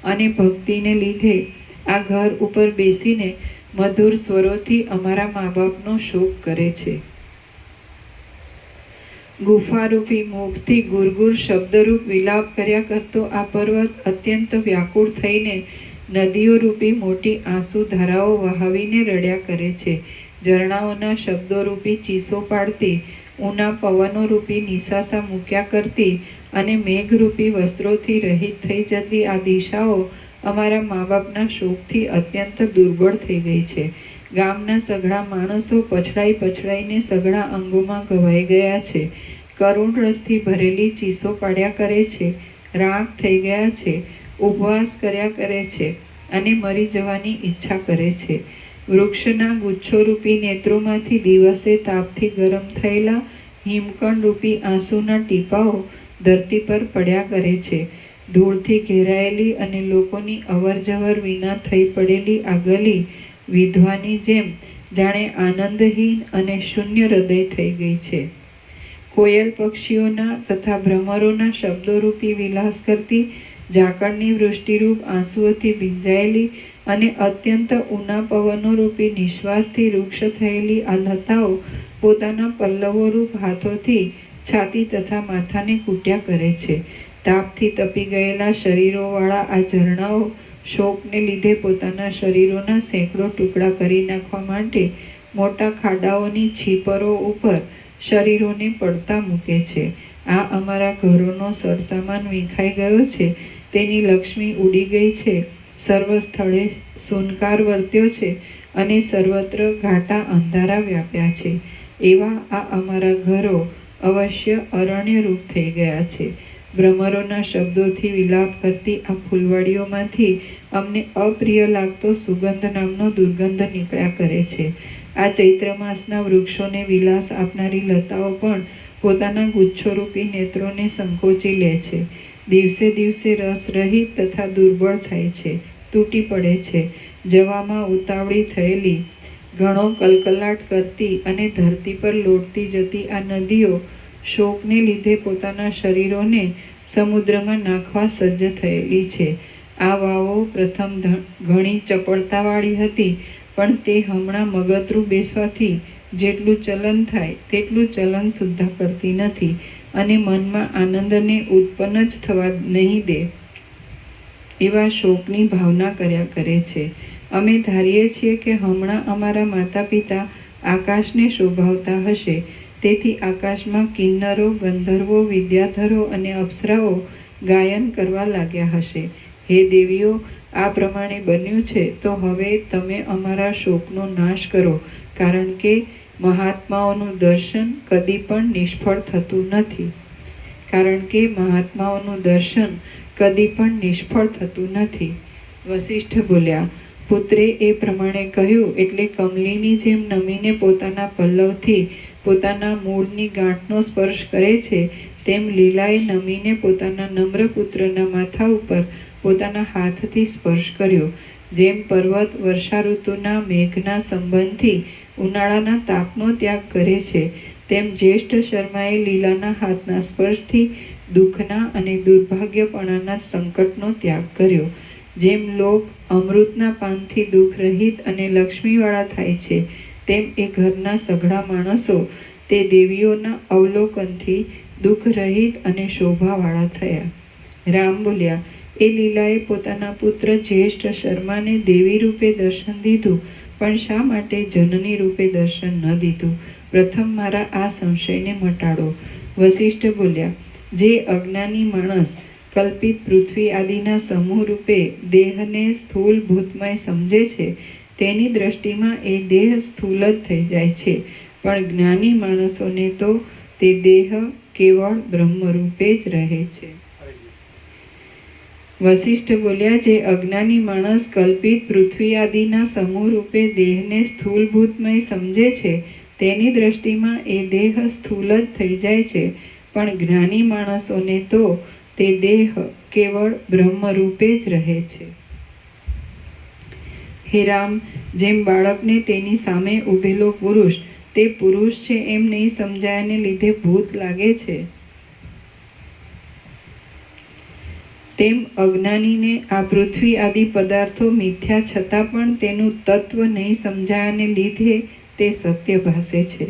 અને ભક્તિને લીધે આ ઘર ઉપર બેસીને મધુર સ્વરોથી અમારા મા બાપનો શોક કરે છે. ગુફારૂપી મુખથી ગુરગુર શબ્દરૂપ વિલાપ કર્યા કરતો આ પર્વત અત્યંત વ્યાકુળ થઈને નદીઓ રૂપી મોટી આંસુ ધારાઓ વહાવીને રડ્યા કરે છે. ઝરણાઓના શબ્દોરૂપી ચીસો પાડતી, ઊના પવનો રૂપી નિશાસા મૂક્યા કરતી અને મેઘરૂપી વસ્ત્રોથી રહિત થઈ જતી આ દિશાઓ અમારા મા બાપના શોકથી અત્યંત દુર્બળ થઈ ગઈ છે. ગામના સઘળા માણસો પછડાઈને સઘળા અંગોમાં ઘવાઈ ગયા છે. કરુણ રસથી ભરેલી ચીસો પાડ્યા કરે છે, રાગ થઈ ગયા છે, ઉપવાસ કર્યા કરે છે અને મરી જવાની ઈચ્છા કરે છે. વૃક્ષના ગુચ્છોરૂપી નેત્રોમાંથી દિવસે તાપથી ગરમ થયેલા હિમકણરૂપી આંસુના ટીપાઓ ધરતી પર પડ્યા કરે છે. ધૂળથી ઘેરાયેલી અને લોકોની અવરજવર વિના થઈ પડેલી આ ગલી વિધવાની જેમ જાણે આનંદહીન અને શૂન્ય હૃદય થઈ ગઈ છે. કોયલ પક્ષીઓના તથા ભ્રમરોના શબ્દોરૂપી વિલાસ કરતી ઝાકળની વૃષ્ટિરૂપ આંસુઓથી ભીંજાયેલી અને અત્યંત ઊના પવનોરૂપી નિશ્વાસથી વૃક્ષ થયેલી આ લતાઓ પોતાના પલ્લવોરૂપ હાથોથી છાતી તથા માથાને કૂટ્યા કરે છે. તાપથી તપી ગયેલા શરીરોવાળા આ ઝરણાઓ શોકને લીધે પોતાના શરીરોના સેંકડો ટુકડા કરી નાખવા માટે મોટા ખાડાઓની છીપરો ઉપર શરીરોને પડતા મૂકે છે. આ અમારા ઘરોનો સરસામાન વિખાઈ ગયો છે, તેની લક્ષ્મી ઉડી ગઈ છે, સર્વ સ્થળે સુનકાર વર્ત્યો છે અને સર્વત્ર ઘાટા અંધારા વ્યાપ્યા છે. એવા આ અમારા ઘરો અવશ્ય અરણ્યરૂપ થઈ ગયા છે. ભ્રમરોના શબ્દોથી વિલાપ કરતી આ ફૂલવાડીઓમાંથી અમને અપ્રિય લાગતો સુગંધ નામનો દુર્ગંધ નીકળ્યા કરે છે. આ ચૈત્ર માસના વૃક્ષોને વિલાસ આપનારી લતાઓ પણ પોતાના ગુચ્છોરૂપી નેત્રોને સંકોચી લે છે. દિવસે દિવસે રસ રહિત તથા દુર્બળ થાય છે, તૂટી પડે છે. જવામાં ઉતાવળી થયેલી, ઘણો કલકલાટ કરતી અને ધરતી પર લોટતી જતી આ નદીઓ શોકને લીધે પોતાના શરીરોને સમુદ્રમાં નાખવા સજ્જ થયેલી છે. આ વાવો પ્રથમ ઘણી ચપળતાવાળી હતી, પણ તે હમણાં મગતરું બેસવાથી જેટલું ચલન થાય તેટલું ચલન સુદ્ધા કરતી નથી અને મનમાં આનંદને ઉત્પન્ન જ થવા નહીં દે એવા શોકની ભાવના કર્યા કરે છે. અમે ધારીએ છીએ કે હમણાં અમારા માતા પિતા આકાશને શોભાવતા હશે, તેથી આકાશમાં કિન્નરો, ગંધર્વો, વિદ્યાધરો અને અપ્સરાઓ ગાયન કરવા લાગ્યા હશે. હે દેવીઓ, આ પ્રમાણે બન્યું છે તો હવે તમે અમારા શોકનો નાશ કરો, કારણ કે મહાત્માઓનું દર્શન કદી પણ નિષ્ફળ થતું નથી. વસિષ્ઠ બોલ્યા, પુત્રે એ પ્રમાણે કહ્યું એટલે કમલીની જેમ નમીને પોતાના પલ્લવથી પોતાના મૂળની ગાંઠનો સ્પર્શ કરે છે, તેમ લીલાએ નમીને પોતાના નમ્ર પુત્રના માથા ઉપર પોતાના હાથથી સ્પર્શ કર્યો. જેમ પર્વત વર્ષા ઋતુના મેઘના સંબંધથી ઉનાળાના તાપનો ત્યાગ કરે છે, તેમ જ્યેષ્ઠ શર્માએ લીલાના હાથના સ્પર્શથી દુઃખના અને દુર્ભાગ્યપણાના સંકટનો ત્યાગ કર્યો. જેમ લોક અમૃતના પાનથી દુઃખ રહિત અને લક્ષ્મીવાળા થાય છે, તેમ એ ઘરના સઘળા માણસો તે દેવીઓના અવલોકનથી દુઃખ રહિત અને શોભાવાળા થયા. રામ બોલ્યા, એ લીલાએ પોતાના પુત્ર જ્યેષ્ઠ શર્માને દેવી રૂપે દર્શન દીધું, પણ શા માટે જનની રૂપે દર્શન ન દીધું? પ્રથમ મારા આ સંશયને મટાડો. વસિષ્ઠ બોલ્યા, જે અજ્ઞાની માણસ કલ્પિત પૃથ્વી આદિના સમૂહ રૂપે દેહને સ્થૂલ ભૂતમય સમજે છે, તેની દ્રષ્ટિમાં એ દેહ સ્થૂલ જ થઈ જાય છે, પણ જ્ઞાની માણસોને તો તે દેહ કેવળ બ્રહ્મરૂપે જ રહે છે. વસિષ્ઠ બોલ્યા, જે અજ્ઞાની માણસ કલ્પિત પૃથ્વી આદિના સમૂહ રૂપે દેહને સ્થૂલભૂતમય સમજે છે, તેની દ્રષ્ટિમાં એ દેહ સ્થૂલ જ થઈ જાય છે, પણ જ્ઞાની માણસોને તો તે દેહ કેવળ બ્રહ્મરૂપે જ રહે છે. હે રામ, જેમ બાળકને તેની સામે ઊભેલો પુરુષ તે પુરુષ છે એમ નહીં સમજાયાને લીધે ભૂત લાગે છે, તેમ અજ્ઞાનીને આ પૃથ્વી આદિ પદાર્થો મિથ્યા છતાં પણ તેનું તત્વ નહીં સમજાયાને લીધે તે સત્ય ભાસે છે.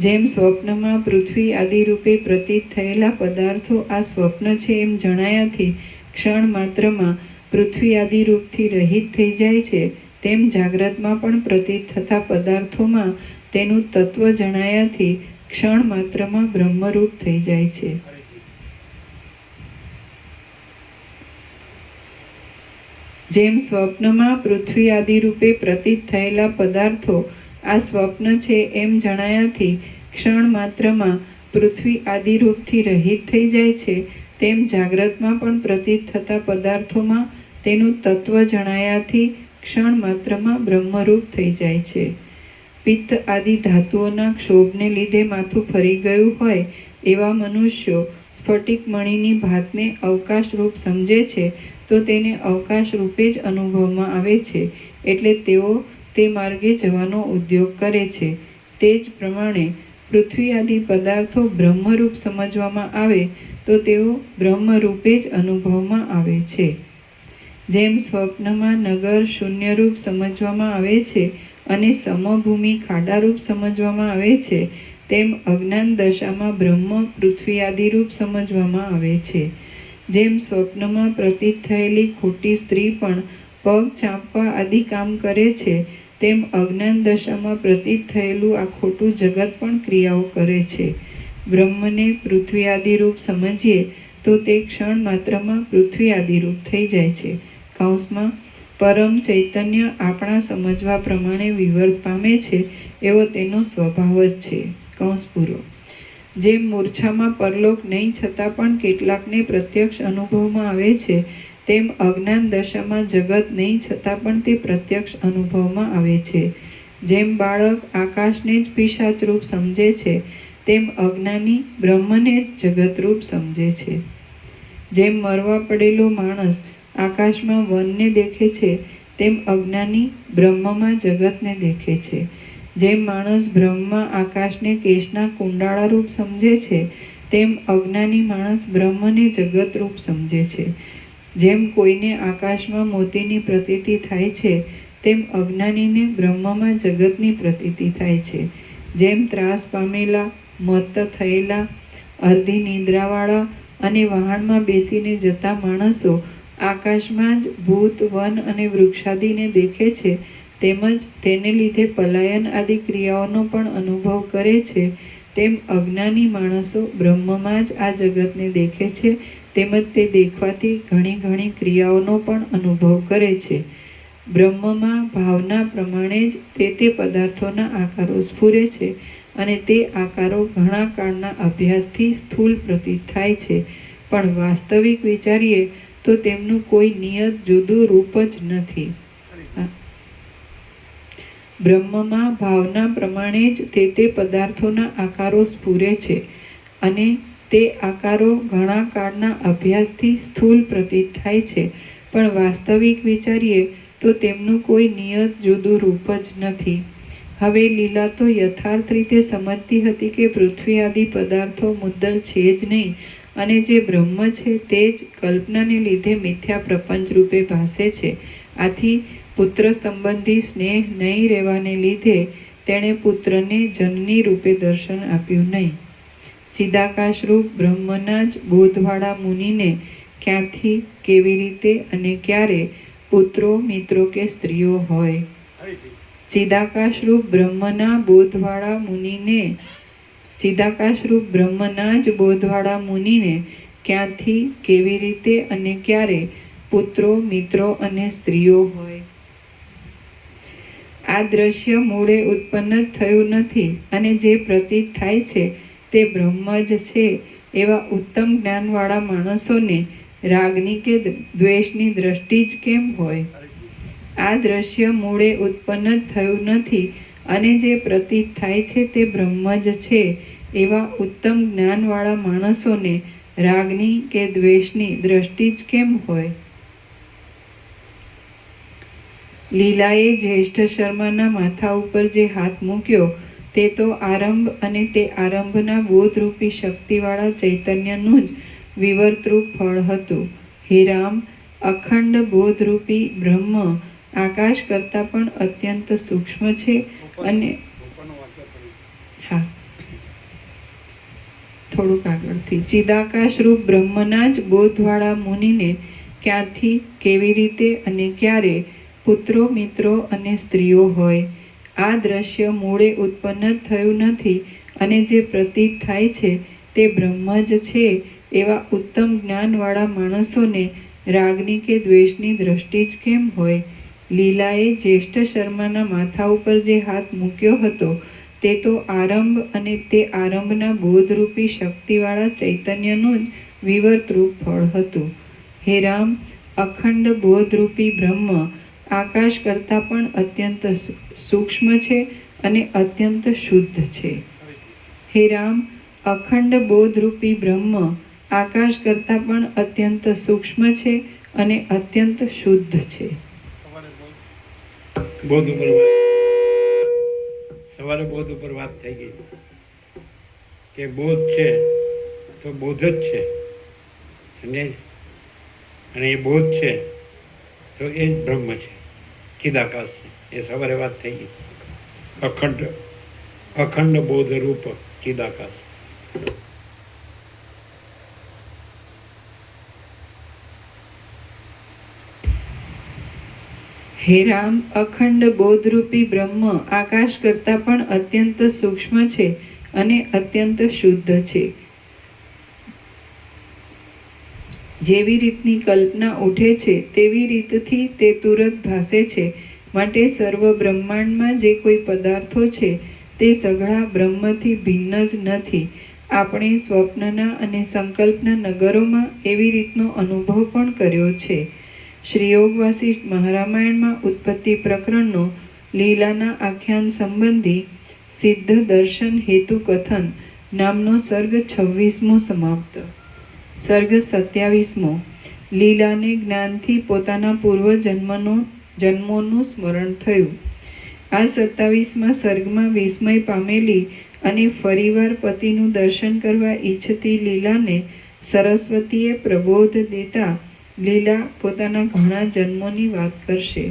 જેમ સ્વપ્નમાં પૃથ્વી આદિ રૂપે પ્રતીત થયેલા પદાર્થો આ સ્વપ્ન છે એમ જણાયાથી ક્ષણ માત્રમાં પૃથ્વી આદિ રૂપથી રહિત થઈ જાય છે, તેમ જાગ્રતમાં પણ પ્રતીત થતા પદાર્થોમાં તેનું તત્વ જણાયાથી ક્ષણ માત્રમાં બ્રહ્મરૂપ થઈ જાય છે. જેમ સ્વપ્નમાં પૃથ્વી આદિ રૂપે પ્રતીત થયેલા પદાર્થો આ સ્વપ્ન છે એમ જણાયાથી ક્ષણ માત્રમાં પૃથ્વી આદિ રૂપથી રહિત થઈ જાય છે, તેમ જાગ્રતમાં પણ પ્રતીત થતા પદાર્થોમાં તેનું તત્વ જણાયાથી ક્ષણ માત્રમાં બ્રહ્મરૂપ થઈ જાય છે. પિત્ત આદિ ધાતુઓના ક્ષોભને લીધે માથું ફરી ગયું હોય એવા મનુષ્યો સ્ફટિક મણીની ભાતને અવકાશ રૂપ સમજે છે, તો તેને અવકાશ રૂપે જ અનુભવમાં આવે છે, એટલે તેઓ તે માર્ગે જવાનો ઉદ્યોગ કરે છે. તે જ પ્રમાણે પૃથ્વી આદિ પદાર્થો બ્રહ્મરૂપ સમજવામાં આવે તો તેઓ બ્રહ્મરૂપે જ અનુભવમાં આવે છે. જેમ સ્વપ્નમાં નગર શૂન્યરૂપ સમજવામાં આવે છે અને સમભૂમિ ખાડારૂપ સમજવામાં આવે છે, તેમ અજ્ઞાન દશામાં બ્રહ્મ પૃથ્વી આદિરૂપ સમજવામાં આવે છે. જેમ સ્વપ્નમાં પ્રતીત થયેલી ખોટી સ્ત્રી પણ પગ ચાંપવા આદિ કામ કરે છે, તેમ અજ્ઞાન દશામાં પ્રતીત થયેલું આ ખોટું જગત પણ ક્રિયાઓ કરે છે. બ્રહ્મને પૃથ્વી આદિરૂપ સમજીએ તો તે ક્ષણ માત્રમાં પૃથ્વી આદિરૂપ થઈ જાય છે. કૌંસમાં પરમ ચૈતન્ય આપણા સમજવા પ્રમાણે વિવર્ત પામે છે એવો તેનો સ્વભાવ જ છે. કૌંસ પૂરો. જેમ મૂર્છામાં પરલોક નહીં છતાં પણ કેટલાકને પ્રત્યક્ષ અનુભવમાં આવે છે, તેમ અજ્ઞાન દશામાં જગત નહીં છતાં પણ તે પ્રત્યક્ષ અનુભવમાં આવે છે. જેમ બાળક આકાશને જ પિશાચરૂપ સમજે છે, તેમ અજ્ઞાની બ્રહ્મને જ જગતરૂપ સમજે છે. જેમ મરવા પડેલો માણસ આકાશમાં વનને દેખે છે, તેમ અજ્ઞાની બ્રહ્મમાં જગતને દેખે છે. જેમ માણસ બ્રહ્મમાં આકાશને કેશના કુંડાળા રૂપ સમજે છે, તેમ અજ્ઞાની માણસ બ્રહ્મને જગતરૂપ સમજે છે. જેમ કોઈને આકાશમાં મોતીની પ્રતીતિ થાય છે, તેમ અજ્ઞાનીને બ્રહ્મમાં જગતની પ્રતીતિ થાય છે. જેમ ત્રાસ પામેલા, મત્ત થયેલા, અર્ધી નિંદ્રાવાળા અને વહાણમાં બેસીને જતા માણસો આકાશમાં જ ભૂત, વન અને વૃક્ષાદિને દેખે છે, તેમજ તેને લીધે પલાયન આદિ ક્રિયાઓનો પણ અનુભવ કરે છે, તેમ અજ્ઞાની માણસો બ્રહ્મમાં જ આ જગતને દેખે છે, તેમજ તે દેખવાથી ઘણી ઘણી ક્રિયાઓનો પણ અનુભવ કરે છે. બ્રહ્મમાં ભાવના પ્રમાણે જ તે પદાર્થોના આકારો સ્ફુરે છે અને તે આકારો ઘણા કાળના અભ્યાસથી સ્થૂળ પ્રતીત થાય છે, પણ વાસ્તવિક વિચારીએ તો તેમનું કોઈ નિયત જુદું રૂપ જ નથી. બ્રહ્મમાં ભાવના પ્રમાણે જ તે પદાર્થોના આકારો સ્ફુરે છે અને તે આકારો ઘણા કાળના અભ્યાસથી સ્થૂળ પ્રતીત થાય છે, પણ વાસ્તવિક વિચારીએ તો તેમનું કોઈ નિયત જુદું રૂપ જ નથી. હવે લીલા તો યથાર્થ રીતે સમજતી હતી કે પૃથ્વી આદિ પદાર્થો મુદ્દલ છે જ નહીં અને જે બ્રહ્મ છે તે જ કલ્પનાને લીધે મિથ્યા પ્રપંચ રૂપે ભાસે છે. આથી પુત્ર સંબંધી સ્નેહ નહીં રહેવાને લીધે તેણે પુત્રને જનની રૂપે દર્શન આપ્યું નહીં. ચિદાકાશરૂપ બ્રહ્મના જ બોધવાળા મુનિને ક્યાંથી, કેવી રીતે અને ક્યારે પુત્રો, મિત્રો કે સ્ત્રીઓ હોય? ચિદાકાશરૂપ બ્રહ્મના બોધવાળા મુનિને ચિદાકાશરૂપ બ્રહ્મના જ બોધવાળા મુનિને ક્યાંથી, કેવી રીતે અને ક્યારે પુત્રો, મિત્રો અને સ્ત્રીઓ હોય? આ દ્રશ્ય મૂળે ઉત્પન્ન જ થયું નથી અને જે પ્રતીત થાય છે તે બ્રહ્મ જ છે એવા ઉત્તમ જ્ઞાનવાળા માણસોને રાગની કે દ્વેષની દ્રષ્ટિ જ કેમ હોય? આ દ્રશ્ય મૂળે ઉત્પન્ન જ થયું નથી અને જે પ્રતીત થાય છે તે બ્રહ્મ જ છે એવા ઉત્તમ જ્ઞાનવાળા માણસોને રાગની કે દ્વેષની દ્રષ્ટિ જ કેમ હોય? લીલાએ જ્યેષ્ઠ શર્માના માથા ઉપર જે હાથ મૂક્યો તે તો આરંભ અને તે આરંભના બોધરૂપી શક્તિવાળા ચૈતન્યનું જ વિવર્તરૂપ ફળ હતું. હે રામ, અખંડ બોધરૂપી બ્રહ્મ આકાશ કરતાં પણ અત્યંત સૂક્ષ્મ છે અને થોડુંક આગળથી ચિદાકાશરૂપ બ્રહ્મના જ બોધવાળા મુનિને ક્યાંથી, કેવી રીતે અને ક્યારે પુત્રો, મિત્રો અને સ્ત્રીઓ હોય? આ દ્રશ્ય મૂળે ઉત્પન્ન જ થયું નથી અને જે પ્રતીત થાય છે તે બ્રહ્મ જ છે એવા ઉત્તમ જ્ઞાનવાળા માણસોને રાગની કે દ્વેષની દ્રષ્ટિ જ કેમ હોય? લીલાએ જ્યેષ્ઠ શર્માના માથા ઉપર જે હાથ મૂક્યો હતો તે તો આરંભ અને તે આરંભના બોધરૂપી શક્તિવાળા ચૈતન્યનું જ વિવર્તરૂપ ફળ હતું. હે રામ, અખંડ બોધરૂપી બ્રહ્મ આકાશ કરતાં પણ અત્યંત સૂક્ષ્મ છે અને અત્યંત શુદ્ધ છે. હે રામ, અખંડ બોધરૂપી બ્રહ્મ આકાશ કરતાં પણ અત્યંત સૂક્ષ્મ છે અને અત્યંત શુદ્ધ છે. બોધ ઉપર સવારે બોધ ઉપર વાત થઈ ગઈ કે બોધ છે તો બોધ જ છે, સમજે? અને એ બોધ છે તો એ જ બ્રહ્મ છે, ચિદાકાશ છે. એ સવારે વાત થઈ ગઈ. અખંડ બોધ રૂપ ચિદાકાશ. હે રામ, અખંડ બોધરૂપી બ્રહ્મ આકાશ કરતાં પણ અત્યંત સૂક્ષ્મ છે અને અત્યંત શુદ્ધ છે. જેવી રીતની કલ્પના ઉઠે છે તેવી રીતથી તે તુરત ભાસે છે. માટે સર્વ બ્રહ્માંડમાં જે કોઈ પદાર્થો છે તે સઘળા બ્રહ્મથી ભિન્ન જ નથી. આપણે સ્વપ્નના અને સંકલ્પના નગરોમાં એવી રીતનો અનુભવ પણ કર્યો છે. શ્રી યોગ વાસિષ્ઠ મહારામાયણમાં ઉત્પત્તિ પ્રકરણનો લીલાના આખ્યાન સંબંધી સિદ્ધ દર્શન હેતુ કથન નામનો સર્ગ 26મો સમાપ્ત. સર્ગ 27મો. લીલાને જ્ઞાનથી પોતાના પૂર્વ જન્મોનું સ્મરણ થયું. આ 27મા સર્ગમાં વિસ્મય પામેલી અને ફરીવાર પતિનું દર્શન કરવા ઈચ્છતી લીલાને સરસ્વતીએ પ્રબોધ દેતા લીલા પોતાના ઘણા જન્મોની વાત કરશે.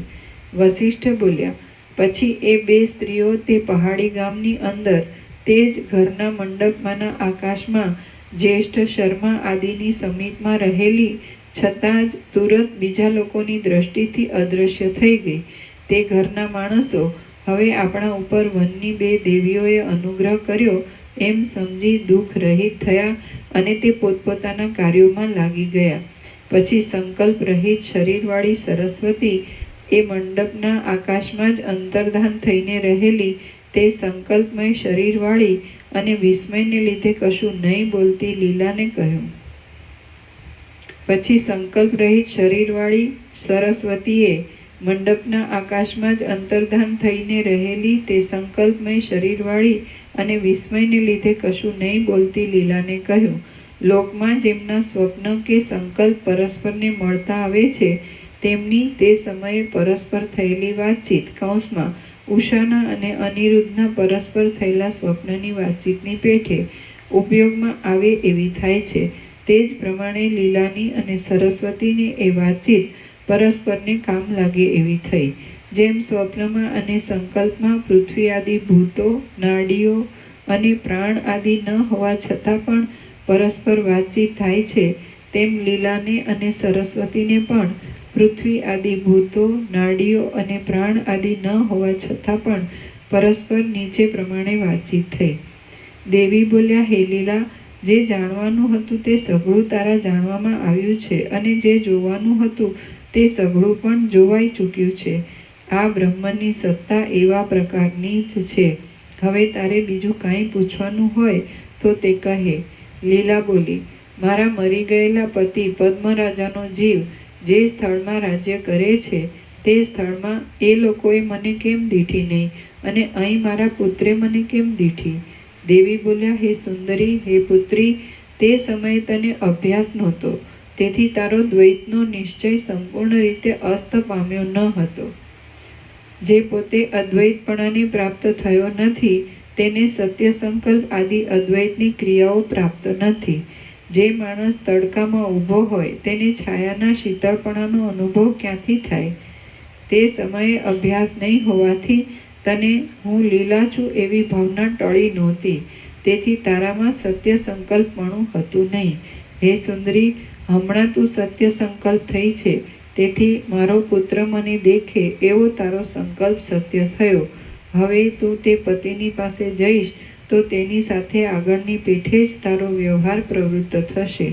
વસિષ્ઠ બોલ્યા, પછી એ બે સ્ત્રીઓ તે પહાડી ગામની અંદર તે જ ઘરના મંડપમાંના આકાશમાં જ્યેષ્ઠ શર્મા આદિની સમીપમાં રહેલી છતાં જ તુરત બીજા લોકોની દ્રષ્ટિથી અદૃશ્ય થઈ ગઈ. તે ઘરના માણસો હવે આપણા ઉપર વનની બે દેવીઓએ અનુગ્રહ કર્યો એમ સમજી દુઃખ રહિત થયા અને તે પોતપોતાના કાર્યોમાં લાગી ગયા. પછી સંકલ્પ રહિત શરીરવાળી સરસ્વતી એ મંડપના આકાશમાં જ અંતર્ધાન થઈને રહેલી તે સંકલ્પમય શરીરવાળી અને વિસ્મયને લીધે કશું નહીં બોલતી લીલાને કહ્યું. પછી સંકલ્પ રહિત શરીરવાળી સરસ્વતીએ મંડપના આકાશમાં જ અંતર્ધાન થઈને રહેલી તે સંકલ્પમય શરીરવાળી અને વિસ્મયને લીધે કશું નહીં બોલતી લીલાને કહ્યું. લોકમાં જેમના સ્વપ્ન કે સંકલ્પ પરસ્પરને મળતા આવે છે તેમની તે સમયે પરસ્પર થયેલી વાતચીત કૌંસમાં ઉષાના અને અનિરુદ્ધના પરસ્પર થયેલા સ્વપ્નની વાતચીતની પેઠે ઉપયોગમાં આવે એવી થાય છે. તે જ પ્રમાણે લીલાની અને સરસ્વતીની એ વાતચીત પરસ્પરને કામ લાગે એવી થઈ. જેમ સ્વપ્નમાં અને સંકલ્પમાં પૃથ્વી આદિ ભૂતો, નાડીઓ અને પ્રાણ આદિ ન હોવા છતાં પણ પરસ્પર વાતચીત થાય છે, તેમ લીલાને અને સરસ્વતીને પણ પૃથ્વી આદિ ભૂતો, નાડીઓ અને પ્રાણ આદિ ન હોવા છતાં પણ પરસ્પર નીચે પ્રમાણે વાતચીત થઈ. દેવી બોલ્યા, હે લીલા, જે જાણવાનું હતું તે સઘળું તારા જાણવામાં આવ્યું છે અને જે જોવાનું હતું તે સઘળું પણ જોવાઈ ચૂક્યું છે. આ બ્રહ્મની સત્તા એવા પ્રકારની જ છે. હવે તારે બીજું કાંઈ પૂછવાનું હોય તો તે કહે. લીલા બોલી, મારા મરી ગયેલા પતિ પદ્મરાજાનો જીવ જે સ્થળમાં રાજ્ય કરે છે તે સ્થળમાં એ લોકોએ મને કેમ દીઠી નહીં અને અહીં મારા પુત્રે મને કેમ દીઠી? દેવી બોલ્યા, હે સુંદરી, હે પુત્રી, તે સમયે તને અભ્યાસ નહોતો, તેથી તારો દ્વૈતનો નિશ્ચય સંપૂર્ણ રીતે અસ્ત પામ્યો ન હતો. જે પોતે અદ્વૈતપણાને પ્રાપ્ત થયો નથી તેને સત્ય સંકલ્પ આદિ અદ્વૈતની ક્રિયાઓ પ્રાપ્ત નથી. જે માણસ તડકામાં ઊભો હોય તેને છાયાના શીતળપણાનો અનુભવ ક્યાંથી થાય? તે સમયે અભ્યાસ નહીં હોવાથી તને હું લીલા છું એવી ભાવના ટળી નહોતી, તેથી તારામાં સત્ય સંકલ્પપણું હતું નહીં. હે સુંદરી, હમણાં તું સત્ય સંકલ્પ થઈ છે, તેથી મારો પુત્ર મને દેખે એવો તારો સંકલ્પ સત્ય થયો. હવે તું તે પતિની પાસે જઈશ તો તેની સાથે આગળની પેઠે જ તારો વ્યવહાર પ્રવૃત્ત થશે.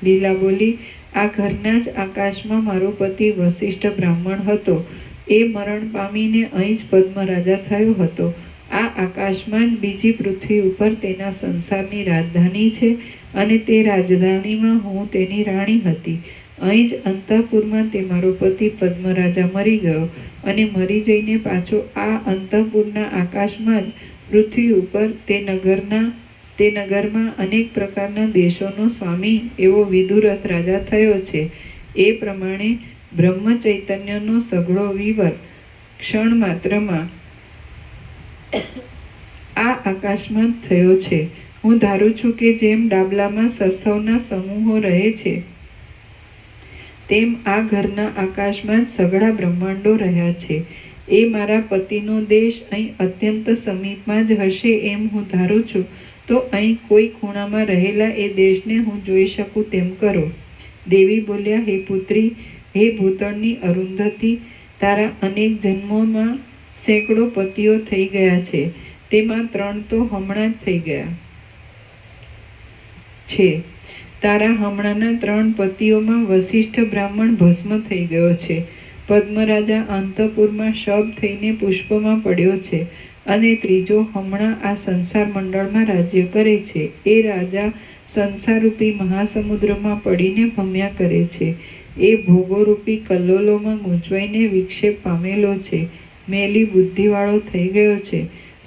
લીલા બોલી, આ ઘરના જ આકાશમાં મારો પતિ વસિષ્ઠ બ્રાહ્મણ હતો. એ મરણ પામીને અહીં જ પદ્મરાજા થયો હતો. આ આકાશમાં જ બીજી પૃથ્વી ઉપર તેના સંસારની રાજધાની છે અને તે રાજધાનીમાં હું તેની રાણી હતી. અહીં જ અંતઃપુરમાં તે મારો પતિ પદ્મરાજા મરી ગયો અને મરી જઈને પાછો આ અંતઃપુરના આકાશમાં જ પૃથ્વી ઉપર તે નગરમાં અનેક પ્રકારના દેશોનો સ્વામી એવો વિદુરથ રાજા થયો છે. એ પ્રમાણે બ્રહ્મ ચૈતન્યનો સઘળો વિવર્ત ક્ષણ માત્રમાં આ આકાશમાં થયો છે. હું ધારું છું કે જેમ ડાબલામાં સરસવના સમૂહો રહે છે, તેમ આ ઘરના આકાશમાં જ સઘળા બ્રહ્માંડો રહ્યા છે. એ મારા પતિનો દેશ અહીં અત્યંત સમીપમાં જ હશે એમ હું ધારું છું. તો અહીં કોઈ ખૂણામાં રહેલા એ દેશને હું જોઈ શકું તેમ કરો. દેવી બોલ્યા, હે પુત્રી, હે ભૂતળની અરુંધતી, તારા અનેક જન્મોમાં સેંકડો પતિઓ થઈ ગયા છે. તેમાં 3 તો હમણાં જ થઈ ગયા છે. તારા હમણાંના 3 પતિઓમાં વસિષ્ઠ બ્રાહ્મણ ભસ્મ થઈ ગયો છે. પદ્મરાજા અંતઃપુરમાં શબ થઈને પુષ્પમાં પડ્યો છે. અને ત્રીજો હમણાં આ સંસાર મંડળમાં રાજ્ય કરે છે. એ રાજા સંસારરૂપી મહાસમુદ્રમાં પડીને ભમ્યા કરે છે. એ ભોગોરૂપી કલ્લોલોમાં ગૂંચવાઈને વિક્ષેપ પામેલો છે. મેલી બુદ્ધિવાળો થઈ ગયો છે.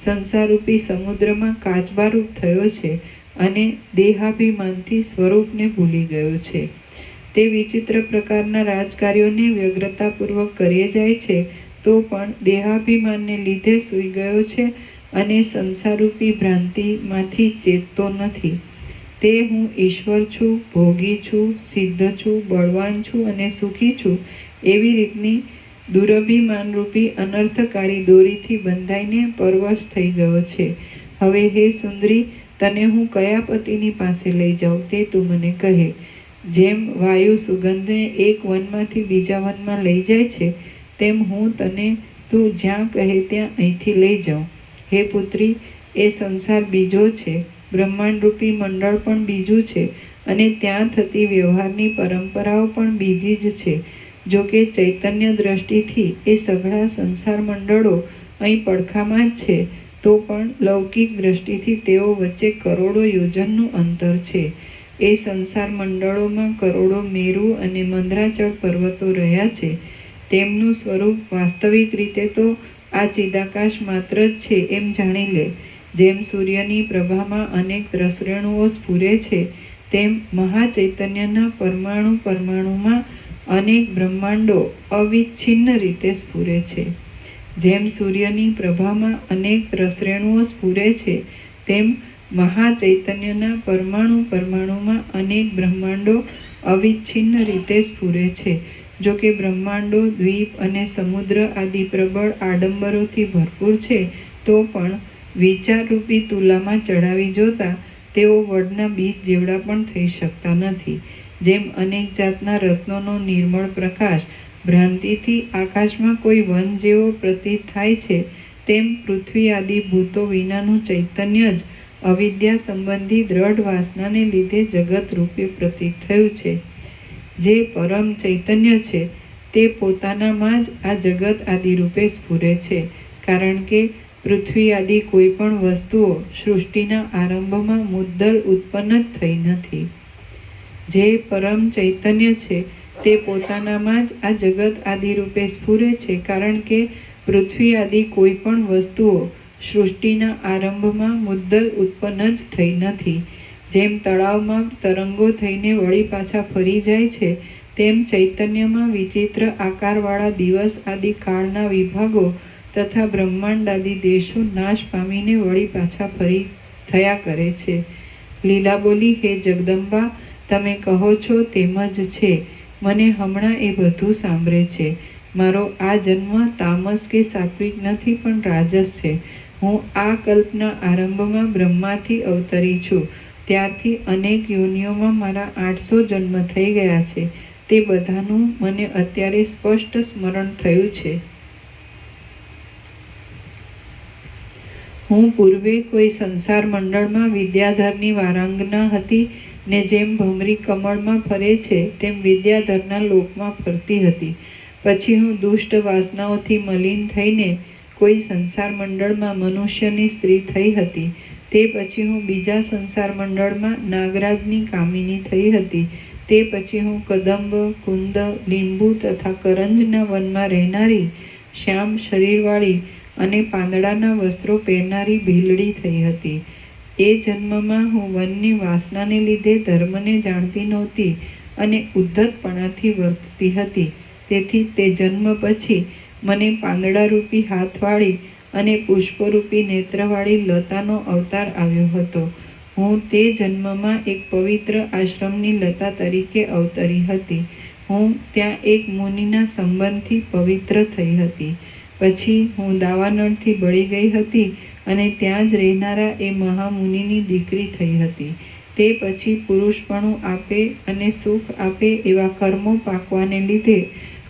સંસારરૂપી સમુદ્રમાં કાચબારૂપ થયો છે અને દેહાભિમાનથી સ્વરૂપને ભૂલી ગયો છે. તે વિચિત્ર પ્રકારના રાજકાર્યોને વ્યગ્રતાપૂર્વક કરી જાય છે, તો પણ દેહાભિમાનને લીધે સૂઈ ગયો છે અને સંસારરૂપી ભ્રાંતિમાંથી ચેતતો નથી. તે હું ઈશ્વર છું, ભોગી છું, સિદ્ધ છું, બળવાન છું અને સુખી છું એવી રીતની દુરભિમાનરૂપી અનર્થકારી દોરીથી બંધાઈને પરવશ થઈ ગયો છે. હવે હે સુંદરી, તને હું કયા પતિની પાસે લઈ જાઉં તે તું મને કહે. જેમ વાયુ સુગંધને એક વનમાંથી બીજા વનમાં લઈ જાય છે, તેમ હું તને તું જ્યાં કહે ત્યાં અહીંથી લઈ જાઉં. હે પુત્રી, એ સંસાર બીજો છે, બ્રહ્માંડરૂપી મંડળ પણ બીજું છે અને ત્યાં થતી વ્યવહારની પરંપરાઓ પણ બીજી જ છે. જો કે ચૈતન્ય દ્રષ્ટિથી એ સઘળા સંસાર મંડળો અહીં પડખામાં જ છે, તો પણ લૌકિક દ્રષ્ટિથી તેઓ વચ્ચે કરોડો યોજનનું અંતર છે. એ સંસાર મંડળોમાં કરોડો મેરુ અને મંદરાચળ પર્વતો રહ્યા છે. તેમનું સ્વરૂપ વાસ્તવિક રીતે તો આ ચિદાકાશ માત્ર જ છે એમ જાણી લે. જેમ સૂર્યની પ્રભામાં અનેક રસરેણુઓ સ્ફુરે છે, તેમ મહાચૈતન્યના પરમાણુમાં અનેક બ્રહ્માંડો અવિચ્છિન્ન રીતે સ્ફુરે છે. જેમ સૂર્યની પ્રભામાં અનેક રસરેણુઓ સ્ફુરે છે, તેમ મહાચૈતન્યના પરમાણુમાં અનેક બ્રહ્માંડો અવિચ્છિન્ન રીતે સ્ફુરે છે. જો કે બ્રહ્માંડો, દ્વીપ અને સમુદ્ર આદિ પ્રબળ આડંબરોથી ભરપૂર છે, તો પણ વિચારરૂપી તુલામાં ચડાવી જોતા તેઓ વડના બીજ જેવડા પણ થઈ શકતા નથી. જેમ અનેક જાતના રત્નોનો નિર્મળ પ્રકાશ ભ્રાંતિથી આકાશમાં કોઈ વન જેવો પ્રતીત થાય છે, તેમ પૃથ્વી આદિ ભૂતો વિનાનું ચૈતન્ય જ અવિદ્યા સંબંધી દ્રઢ વાસનાને લીધે જગત રૂપે પ્રતીત થયું છે. જે પરમ ચૈતન્ય છે તે પોતાનામાં જ આ જગત આદિ રૂપે સ્ફુરે છે, કારણ કે પૃથ્વી આદિ કોઈ પણ વસ્તુઓ સૃષ્ટિના આરંભમાં મુદ્દલ ઉત્પન્ન જ થઈ નથી. જે પરમ ચૈતન્ય છે તે પોતાનામાં જ આ જગત આદિ રૂપે સ્ફુરે છે, કારણ કે પૃથ્વી આદિ કોઈ પણ વસ્તુઓ સૃષ્ટિના આરંભમાં મુદ્દલ ઉત્પન્ન જ થઈ નથી. જેમ તળાવમાં તરંગો થઈને વળી પાછા ફરી જાય છે, તેમ ચૈતન્યમાં વિચિત્ર આકારવાળા દિવસ આદિ કાળના વિભાગો તથા બ્રહ્માંડ આદિ દેશો નાશ પામીને વળી પાછા ફરી થયા કરે છે. લીલા બોલી, હે જગદંબા, તમે કહો છો તેમ જ છે. મને હમણાં એ બધું સાંભળે છે. મારો આ જન્મ તામસ કે સાત્વિક નથી, પણ રાજસ છે. હું આ કલ્પના આરંભમાં બ્રહ્માથી અવતરી છું. ત્યારથી અનેક યોનિઓમાં મારા 800 જન્મ થઈ ગયા છે. તે બધાનું મને અત્યારે સ્પષ્ટ સ્મરણ થયું છે. હું પૂર્વે કોઈ સંસાર મંડળમાં વિદ્યાધરની વારાંગના હતી ને જેમ ભમરી કમળમાં ફરે છે તેમ વિદ્યાધરના લોકમાં ફરતી હતી. પછી હું દુષ્ટ વાસનાઓથી મલિન થઈને કોઈ સંસાર મંડળમાં મનુષ્યની સ્ત્રી થઈ હતી. તે પછી હું બીજા સંસાર મંડળમાં નાગરાજની કામિની થઈ હતી. તે પછી હું કદંબ, કુંદ, લીંબુ તથા કરંજના વનમાં રહેનારી શ્યામ શરીરવાળી અને પાંદડાના વસ્ત્રો પહેરનારી ભીલડી થઈ હતી. એ જન્મમાં હું વનની વાસનાને લીધે ધર્મને જાણતી નહોતી અને ઉદ્ધતપણાથી વર્તતી હતી. તેથી તે જન્મ પછી મને પાંદડારૂપી હાથવાળી અને પુષ્પરૂપી નેત્રવાળી લતાનો અવતાર આવ્યો હતો. હું તે જન્મમાં એક પવિત્ર આશ્રમની લતા તરીકે અવતરી હતી. હું ત્યાં એક મુનિના સંબંધથી પવિત્ર થઈ હતી. પછી હું દાવાનળથી બળી ગઈ હતી અને ત્યાં જ રહેનારા એ મહામુનિની દીકરી થઈ હતી. તે પછી પુરુષપણું આપે અને સુખ આપે એવા કર્મો પાકવાને લીધે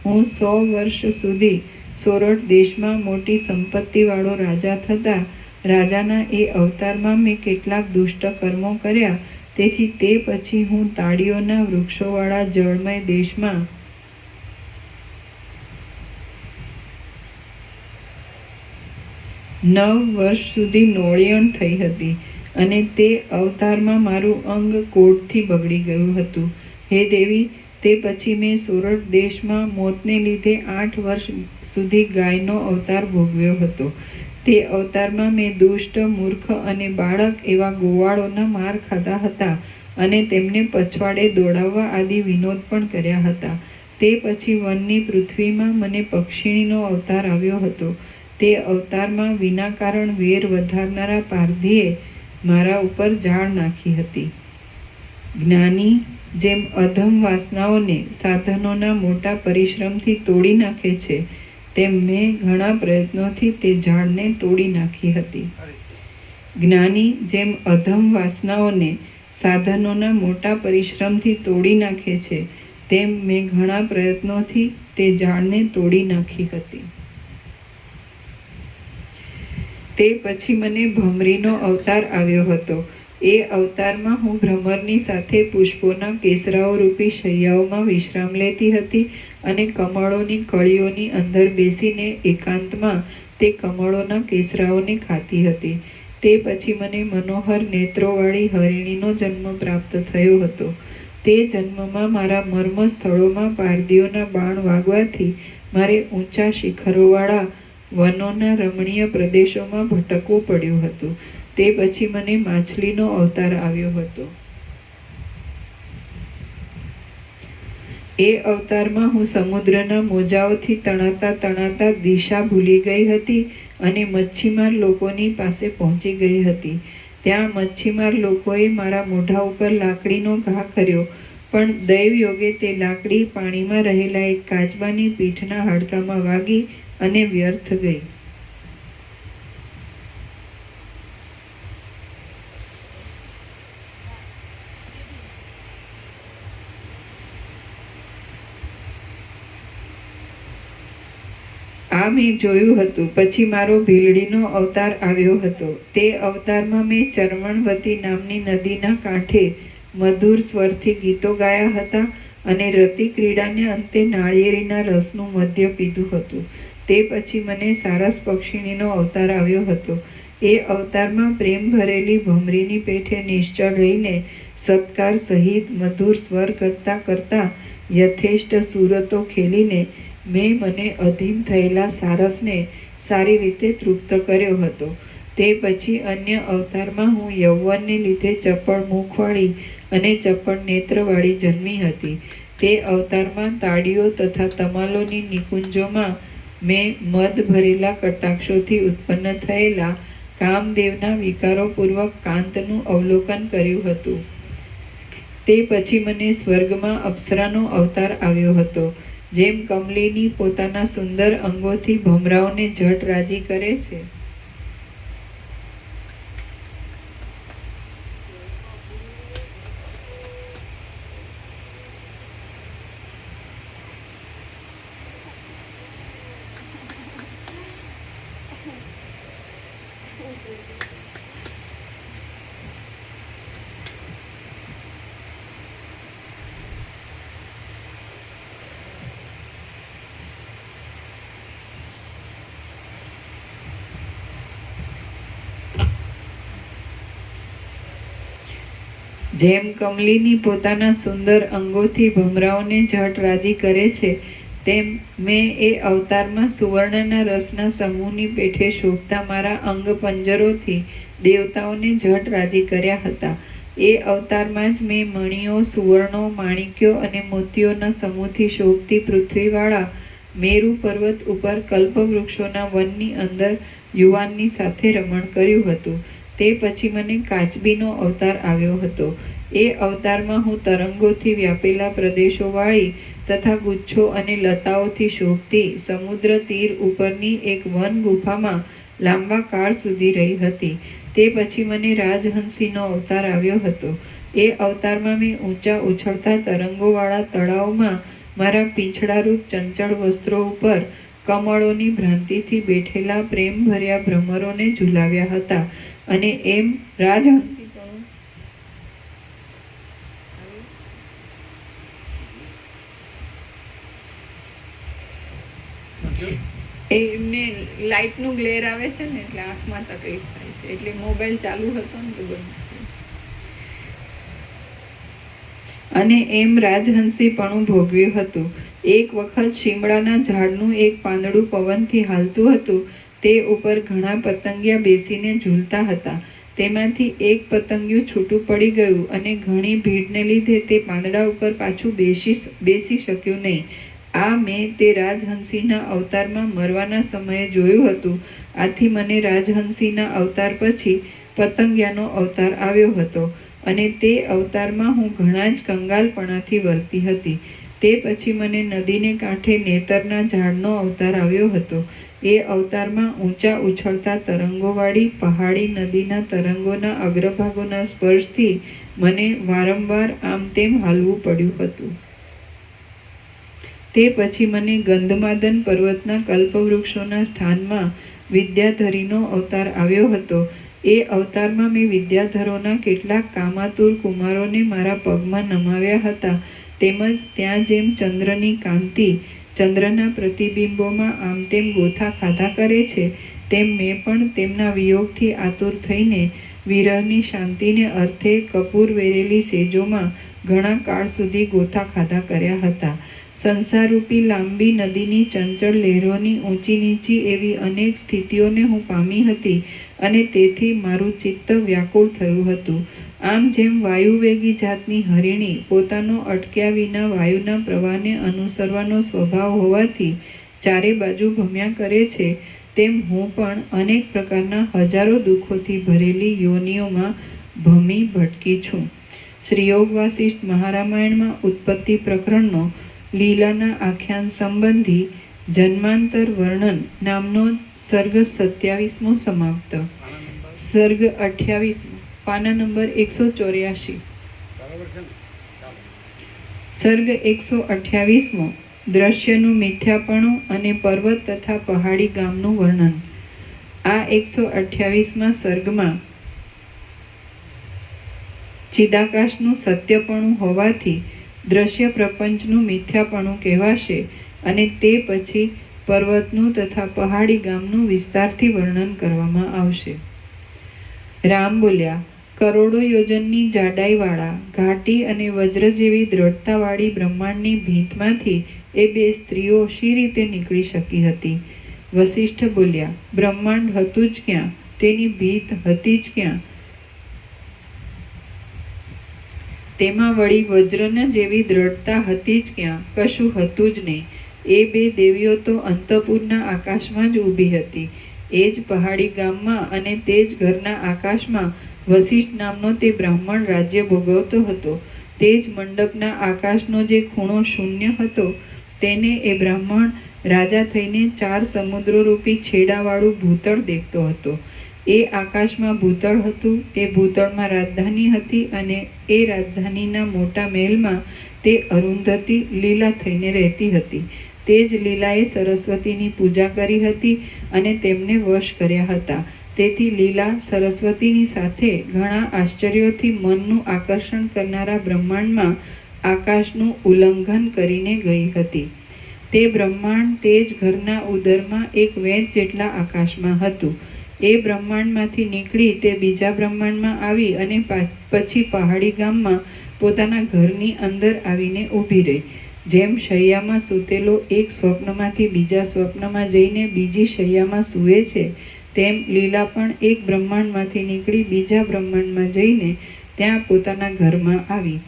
હું 100 વર્ષ સુધી સોરઠ દેશમાં મોટી સંપત્તિવાળો રાજા થતા રાજાના એ અવતારમાં મેં કેટલાક દુષ્ટ કર્મો કર્યા. તેથી તે પછી હું તાળીઓના વૃક્ષોવાળા જળમય દેશમાં નવ વર્ષ સુધી નોળિયણ થઈ હતી અને તે અવતારમાં મારું અંગ કોઢથી બગડી ગયું હતું. હે દેવી, તે પછી મેં સોરઠ દેશમાં મોતને લીધે 8 વર્ષ સુધી ગાયનો અવતાર ભોગવ્યો હતો. તે અવતારમાં મેં દુષ્ટ, મૂર્ખ અને બાળક એવા ગોવાળોના માર ખાધા હતા અને તેમને પછવાડે દોડાવવા આદિ વિનોદ પણ કર્યા હતા. તે પછી વનની પૃથ્વીમાં મને પક્ષીણીનો અવતાર આવ્યો હતો. તે અવતારમાં વિનાકારણ વેર વધારનારા પારધીએ મારા ઉપર ઝાડ નાખી હતી. જ્ઞાની જેમ અધમ વાસનાઓને સાધનોના મોટા પરિશ્રમથી તોડી નાખે છે, તેમ મેં ઘણા પ્રયત્નોથી તે ઝાડને તોડી નાખી હતી. જ્ઞાની જેમ અધમ વાસનાઓને સાધનોના મોટા પરિશ્રમથી તોડી નાખે છે, તેમ મેં ઘણા પ્રયત્નોથી તે ઝાડને તોડી નાખી હતી. તે પછી મને ભમરીનો અવતાર આવ્યો હતો. એ અવતારમાં હું ભ્રમરની સાથે પુષ્પોના કેસરાઓ રૂપી શૈયાઓમાં વિશ્રામ લેતી હતી અને કમળોની કળીઓની અંદર બેસીને એકાંતમાં તે કમળોના કેસરાઓને ખાતી હતી. તે પછી મને મનોહર નેત્રોવાળી હરિણીનો જન્મ પ્રાપ્ત થયો હતો. તે જન્મમાં મારા મર્મ સ્થળોમાં પારધીઓના બાણ વાગવાથી મારે ઊંચા શિખરોવાળા વનોના રમણીય પ્રદેશોમાં ભટકવું પડ્યું હતું. તે પછી મને માછલીનો અવતાર આવ્યો હતો. એ અવતારમાં હું સમુદ્રના મોજાઓથી તણાતા તણાતા દિશા ભૂલી ગઈ હતી અને મચ્છીમાર લોકોની પાસે પહોંચી ગઈ હતી. ત્યાં મચ્છીમાર લોકોએ મારા મોઢા ઉપર લાકડીનો ઘા કર્યો, પણ દૈવયોગે તે લાકડી પાણીમાં રહેલા એક કાચબાની પીઠના હાડકામાં વાગી અને વ્યર્થ ગઈ. આ મેં જોયું હતું. પછી મારો ભીલડીનો અવતાર આવ્યો હતો. તે અવતારમાં મેં ચરમણવતી નામની નદીના કાંઠે મધુર સ્વરથી ગીતો ગાયા હતા અને રતિ ક્રીડાને અંતે નાળિયેરીના રસનું મધ્ય પીધું હતું. તે પછી મને સારસ પક્ષીણીનો અવતાર આવ્યો હતો. એ અવતારમાં પ્રેમ ભરેલી ભમરીની પેઠે નિશ્ચળ રહીને સત્કાર સહિત મધુર સ્વર કરતા કરતા યથેષ્ટ સુરતો ખેલીને મેં મને અધીન થયેલા સારસને સારી રીતે તૃપ્ત કર્યો હતો. તે પછી અન્ય અવતારમાં હું યૌવનને લીધે ચપળ મુખવાળી અને ચપળ નેત્રવાળી જન્મી હતી. તે અવતારમાં તાળીઓ તથા તમાલોની નિકુંજોમાં મેં મદ ભરેલા કટાક્ષોથી ઉત્પન્ન થયેલા કામદેવના વિકારોપૂર્વક કાંતનું અવલોકન કર્યું હતું. તે પછી મને સ્વર્ગમાં અપ્સરાનો અવતાર આવ્યો હતો. જેમ કમલિની પોતાના સુંદર અંગોથી ભમરાઓને ઝટ રાજી કરે છે, જેમ કમલિની પોતાના સુંદર અંગોથી ભમરાઓને ઝટ રાજી કરે છે, તેમ મેં એ અવતારમાં સુવર્ણના રસના સમૂહની પેઠે શોભતા મારા અંગ પંજરોથી દેવતાઓને ઝટ રાજી કર્યા હતા. એ અવતારમાં જ મેં મણિઓ, સુવર્ણો, માણિક્યો અને મોતીઓના સમૂહથી શોભતી પૃથ્વીવાળા મેરુ પર્વત ઉપર કલ્પવૃક્ષોના વનની અંદર યુવાનની સાથે રમણ કર્યું હતું. તે પછી મને કાચબીનો અવતાર આવ્યો હતો. એ અવતારમાં હું તરંગોથી વ્યાપેલા પ્રદેશોવાળી તથા ગુચ્છો અને લતાઓથી શોભતી સમુદ્ર તીર ઉપરની એક વન ગુફામાં લાંબા કાળ સુધી રહી હતી. તે પછી મને રાજહંસીનો અવતાર આવ્યો હતો. એ અવતારમાં મેં ઊંચા ઉછળતા તરંગોવાળા તળાવમાં મારા પીંછડારૂપ ચંચળ વસ્ત્રો ઉપર કમળોની ભ્રાંતિથી બેઠેલા પ્રેમભર્યા ભ્રમરોને ઝુલાવ્યા હતા. અને એમ રાજહંસીપણું એમને લાઇટનું ગ્લેર આવે છે ને એટલે આંખમાં તકલીફ થાય છે, એટલે મોબાઈલ ચાલુ હતો ને તો બંધ. અને એમ રાજહંસીપણું ભોગવ્યું હતું. એક વખત શીમળાના ઝાડનું એક પાંદડું પવનથી હાલતું હતું. તે ઉપર ઘણા પતંગિયા બેસીને ઝૂલતા હતા. તેમાંથી એક પતંગિયું છૂટું પડી ગયું અને ઘણી ભીડને લીધે તે પાંદડા ઉપર પાછું બેસી શક્યું નહીં. આ મેં તે રાજહંસીના અવતારમાં મરવાના સમયે જોયું હતું. આથી મને રાજહંસીના અવતાર પછી પતંગિયાનો અવતાર આવ્યો હતો અને તે અવતારમાં હું ઘણા જ કંગાલપણાથી વર્તી હતી. તે પછી મને નદીને કાંઠે નેતરના ઝાડનો અવતાર આવ્યો હતો. એ અવતારમાં ઊંચા ઉછળતા તરંગોવાળી પહાડી નદીના તરંગોના અગ્રભાગોના સ્પર્શથી મને વારંવાર આમ તેમ હાલવું પડ્યું હતું. તે પછી મને ગંધમાદન પર્વતના કલ્પવૃક્ષોના સ્થાનમાં વિદ્યાધરીનો અવતાર આવ્યો હતો. એ અવતારમાં મેં વિદ્યાધરોના કેટલાક કામાતુર કુમારોને મારા પગમાં નમાવ્યા હતા. તેમજ ત્યાં જેમ ચંદ્રની કાંતિ ચંદ્રના પ્રતિબિંબોમાં આમ તેમ ગોથા ખાધા કરે છે, તેમ મેં પણ તેમના વિયોગથી આતુર થઈને વિરહની શાંતિને અર્થે કપૂર વેરેલી સેજોમાં ઘણા કાળ સુધી ગોથા ખાધા કર્યા હતા. સંસારરૂપી લાંબી નદીની ચંચળ લહેરોની ઊંચી નીચી એવી અનેક સ્થિતિઓને હું પામી હતી અને તેથી મારું ચિત્ત વ્યાકુળ થયું હતું. આમ જેમ વાયુવેગી જાતની હરિણી પોતાનો અટક્યા વિના વાયુના પ્રવાહને અનુસરવાનો સ્વભાવ હોવાથી ચારે બાજુ ભમ્યા કરે છે, તેમ હું પણ અનેક પ્રકારના હજારો દુઃખોથી ભરેલી યોનિઓમાં ભમી ભટકી છું. શ્રી યોગ વાસિષ્ઠ મહારામાયણમાં ઉત્પત્તિ પ્રકરણનો લીલાના આખ્યાન સંબંધી જન્માંતર વર્ણન નામનો સર્ગ 27મો સમાપ્ત. સર્ગ 28મો, પાના નંબર 184. બરાબર છે ને? ચાલો. સર્ગ 128મો, દ્રશ્યનું મિથ્યાપણું અને પર્વત તથા પહાડી ગામનું વર્ણન. આ 128મા સર્ગમાં ચિદાકાશનું સત્યપણું હોવાથી દ્રશ્ય પ્રપંચનું મિથ્યાપણું કહેવાશે અને તે પછી પર્વતનું તથા પહાડી ગામનું વિસ્તારથી વર્ણન કરવામાં આવશે. રામ બોલ્યા, કરોડો યોજનની જાડાઈવાળા ઘાટી અને વજ્ર જેવી દ્રઢતાવાળી બ્રહ્માંડની ભીંતમાંથી એ બે સ્ત્રીઓ શી રીતે નીકળી શકી હતી? વસિષ્ઠ બોલ્યા, બ્રહ્માંડ હતું જ ક્યાં, તેની ભીંત હતી જ ક્યાં? તેમાં વળી વજ્રના જેવી દ્રઢતા હતી જ ક્યાં? કશું હતું જ નહીં. એ બે દેવીઓ તો અંતપુરના આકાશમાં જ ઊભી હતી. એ જ પહાડી ગામમાં અને તે જ ઘરના આકાશમાં વસિષ્ઠ નામનો તે બ્રાહ્મણ રાજ્ય ભોગવતો હતો. તે જ મંડપના આકાશનો જે ખૂણો શૂન્ય હતો તેને એ બ્રાહ્મણ રાજા થઈને 4 સમુદ્રોરૂપી છેડાવાળું ભૂતળ દેખતો હતો. એ આકાશમાં ભૂતળ હતું. એ ભૂતળમાં રાજધાની હતી અને એ રાજધાનીના મોટા મહેલમાં તે અરુંધતી લીલા થઈને રહેતી હતી. તે જ લીલાએ સરસ્વતીની પૂજા કરી હતી અને તેમને વશ કર્યા હતા. તેથી લીલા સરસ્વતીની સાથે ઘણા આશ્ચર્યોથી મનનું આકર્ષણ કરનારા બ્રહ્માંડમાં આકાશનું ઉલ્લંઘન કરીને ગઈ હતી. તે બ્રહ્માંડ તે જ ઘરના ઉદરમાં એક વેંત જેટલા આકાશમાં હતું. એ બ્રહ્માંડમાંથી નીકળી તે બીજા બ્રહ્માંડમાં આવી અને પછી પહાડી ગામમાં પોતાના ઘરની અંદર આવીને ઊભી રહી. જેમ શૈયામાં સૂતેલો એક સ્વપ્નમાંથી બીજા સ્વપ્નમાં જઈને બીજી શૈયામાં સૂવે છે, તેમ લીલા પણ એક બ્રહ્માંડમાંથી નીકળી બીજા બ્રહ્માંડમાં જઈને ત્યાં પોતાના ઘરમાં આવી.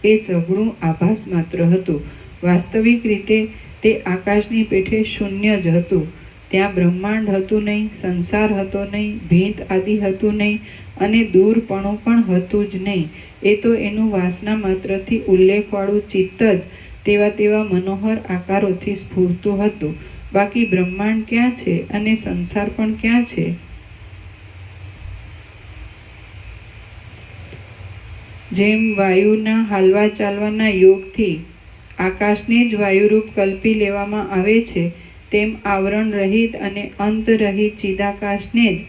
એ સઘળું આભાસ માત્ર હતું. વાસ્તવિક રીતે તે આકાશની પેઠે શૂન્ય જ હતું. ત્યાં બ્રહ્માંડ હતું નહીં, સંસાર હતો નહીં, ભેદ આદિ હતું નહીં અને દૂરપણું પણ હતું જ નહીં. એ તો એનું વાસના માત્રથી ઉલ્લેખવાળું ચિત્ત જ તેવા મનોહર આકારોથી સ્ફૂરતું હતું. બાકી બ્રહ્માંડ ક્યાં છે અને સંસાર પણ ક્યાં છે? જેમ વાયુના હાલવા ચાલવાના યોગથી આકાશને જ વાયુરૂપ કલ્પી લેવામાં આવે છે, તેમ આવરણ રહિત અને અંત રહિત ચિદાકાશને જ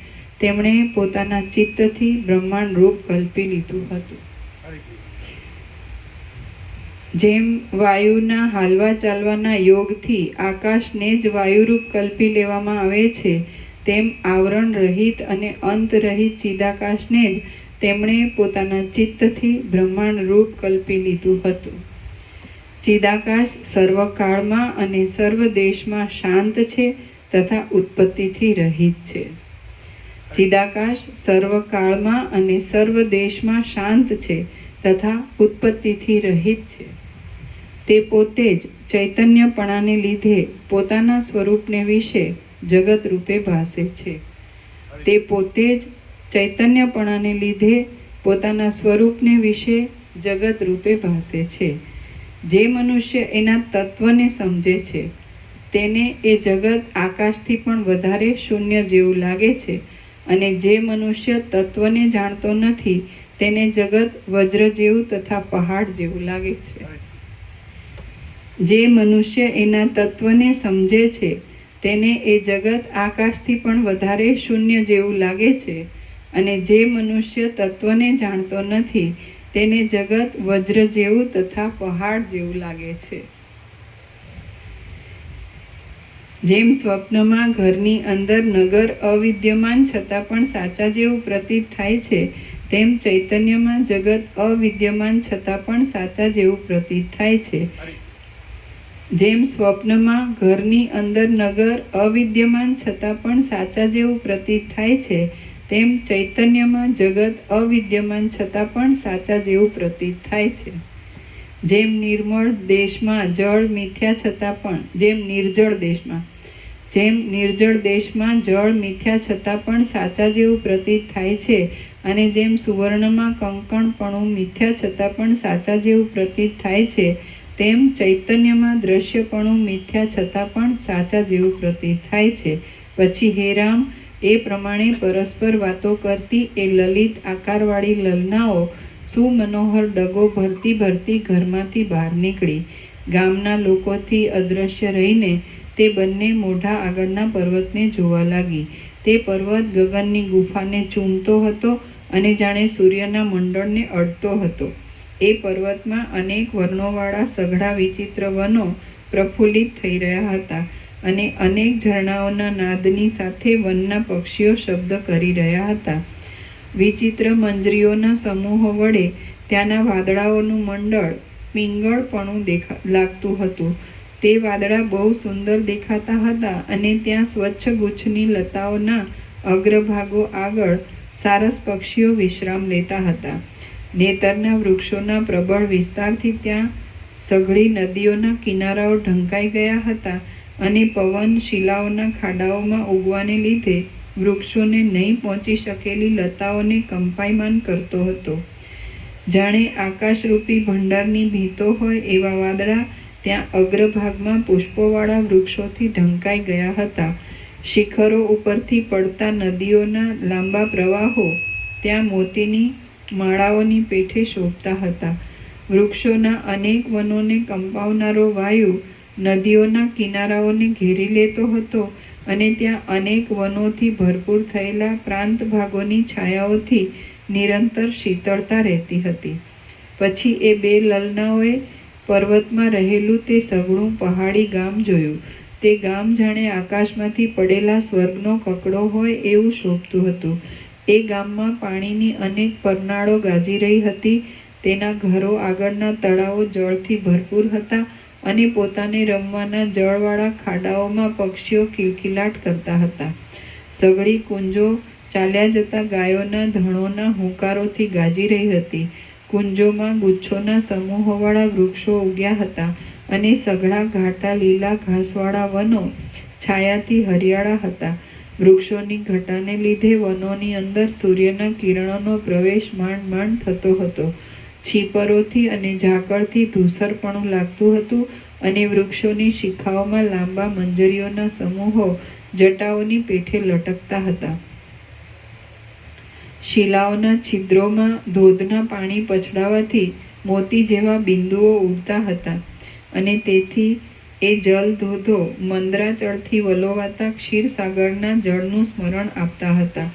તેમણે પોતાના ચિત્તથી બ્રહ્માંડ રૂપ કલ્પી લીધું હતું. જેમ વાયુના હાલવા ચાલવાના યોગથી આકાશને જ વાયુરૂપ કલ્પી લેવામાં આવે છે, તેમ આવરણ રહિત અને અંત રહિત ચિદાકાશને જ તેમણે પોતાના ચિત્તથી બ્રહ્માંડ રૂપ કલ્પી લીધું હતું. ચિદાકાશ સર્વકાળમાં અને સર્વ દેશમાં શાંત છે તથા ઉત્પત્તિથી રહિત છે. ચિદાકાશ સર્વકાળમાં અને સર્વ દેશમાં શાંત છે તથા ઉત્પત્તિથી રહિત છે. તે પોતે જ ચૈતન્યપણાને લીધે પોતાના સ્વરૂપને વિશે જગત રૂપે ભાસે છે. તે પોતે જ ચૈતન્યપણાને લીધે પોતાના સ્વરૂપને વિશે જગત રૂપે ભાસે છે. જે મનુષ્ય એના તત્વને સમજે છે તેને એ જગત આકાશથી પણ વધારે શૂન્ય જેવું લાગે છે, અને જે મનુષ્ય તત્વને જાણતો નથી તેને જગત વજ્ર જેવું તથા પહાડ જેવું લાગે છે. જે મનુષ્ય એના તત્વને સમજે છે તેને એ જગત આકાશથી પણ વધારે શૂન્ય જેવું લાગે છે, અને જે મનુષ્ય તત્વને જાણતો નથી તેને જગત વજ્ર જેવું તથા પહાડ જેવું લાગે છે. જેમ સ્વપ્નમાં ઘરની અંદર નગર અવિદ્યમાન છતાં પણ સાચા જેવું પ્રતીત થાય છે, તેમ ચૈતન્યમાં જગત અવિદ્યમાન છતાં પણ સાચા જેવું પ્રતીત થાય છે. જેમ સ્વપ્નમાં ઘરની અંદર નગર અવિદ્યમાન છતાં પણ સાચા જેવું પ્રતીત થાય છે, તેમ ચૈતન્યમાં જગત અવિદ્યમાન છતાં પણ સાચા જેવું પ્રતીત થાય છે. જેમ નિર્મળ દેશમાં જળ મિથ્યા છતાં પણ જેમ નિર્જળ દેશમાં જળ મિથ્યા છતાં પણ સાચા જેવું પ્રતીત થાય છે, અને જેમ સુવર્ણમાં કંકણપણું મિથ્યા છતાં પણ સાચા જેવું પ્રતીત થાય છે, તેમ ચૈતન્યમાં દ્રશ્યપણું મિથ્યા છતાં પણ સાચા જેવું પ્રતીત થાય છે. પછી હે રામ, એ પ્રમાણે પરસ્પર વાતો કરતી એ લલિત આકારવાળી લલનાઓ સુમનોહર ડગો ભરતી ભરતી ઘરમાંથી બહાર નીકળી ગામના લોકોથી અદૃશ્ય રહીને તે બંને મોઢા આગળના પર્વતને જોવા લાગી. તે પર્વત ગગનની ગુફાને ચૂમતો હતો અને જાણે સૂર્યના મંડળને અડતો હતો. એ પર્વતમાં અનેક વર્ણોવાળા સઘળા વિચિત્ર વનો પ્રફુલ્લિત થઈ રહ્યા હતા, અને અનેક ઝરણાઓના નાદની સાથે વનના પક્ષીઓ શબ્દ કરી રહ્યા હતા. વિચિત્ર મંજરીઓના સમૂહો વડે ત્યાંના વાદળાઓનું મંડળ પિંગળપણું લાગતું હતું. તે વાદળા બહુ સુંદર દેખાતા હતા, અને ત્યાં સ્વચ્છ ગુચ્છની લતાઓના અગ્રભાગો આગળ સારસ પક્ષીઓ વિશ્રામ લેતા હતા. નેતરના વૃક્ષોના પ્રબળ વિસ્તારથી ત્યાં સઘળી નદીઓના કિનારાઓ ઢંકાઈ ગયા હતા, અને પવન શિલાઓના ખાડાઓમાં ઉગવાને લીધે વૃક્ષોને નહીં પહોંચી શકેલી લતાઓને કંપાયમાન કરતો હતો. જાણે આકાશરૂપી ભંડારની ભીતો હોય એવા વાદળા ત્યાં અગ્રભાગમાં પુષ્પોવાળા વૃક્ષોથી ઢંકાઈ ગયા હતા. શિખરો ઉપરથી પડતા નદીઓના લાંબા પ્રવાહો ત્યાં મોતીની માળાઓની પેઠે શોભતા હતા. વૃક્ષોના અનેક વનોને કંપાવનારો વાયુ નદીઓના કિનારાઓને ઘેરી લેતો હતો, અને ત્યાં અનેક વનોથી ભરપૂર થયેલા પ્રાંત ભાગોની છાયાઓથી નિરંતર શીતળતા રહેતી હતી. પછી એ બે લલનાઓએ પર્વતમાં રહેલું તે સઘળું પહાડી ગામ જોયું. તે ગામ જાણે આકાશમાંથી પડેલા સ્વર્ગનો કકડો હોય એવું શોભતું હતું. એ ગામમાં પાણીની અનેક પરનાળો ગાજી રહી હતી. તેના ઘરો આગળના તળાવો જળથી ભરપૂર હતા, અને પોતાને રમવાના જળવાળા ખાડાઓમાં પક્ષીઓ કિલકિલાટ કરતા હતા. સઘળી કુંજો ચાલ્યા જતા ગાયોના ધણોના હુંકારોથી ગાજી રહી હતી. કુંજોમાં ગુચ્છોના સમૂહોવાળા વૃક્ષો ઉગ્યા હતા, અને સઘળા ઘાટા લીલા ઘાસવાળા વનો છાયાથી હરિયાળા હતા. વૃક્ષોની ઘટાને લીધે વનોની અંદર સૂર્યના કિરણોનો પ્રવેશ માંડ માંડ થતો હતો. છીપરોથી અને ઝાકળથી ધૂસરપણું લાગતું હતું અને વૃક્ષોની શિખાઓમાં લાંબા મંજરીઓના સમૂહો જટાઓની પેઠે લટકતા હતા. શિલાઓના છિદ્રોમાં ધોધના પાણી પછડાવાથી મોતી જેવા બિંદુઓ ઉડતા હતા અને તેથી એ જલ ધોધો મંદરાચળથી વલોવાતા ક્ષીરસાગરના જળનું સ્મરણ આપતા હતા.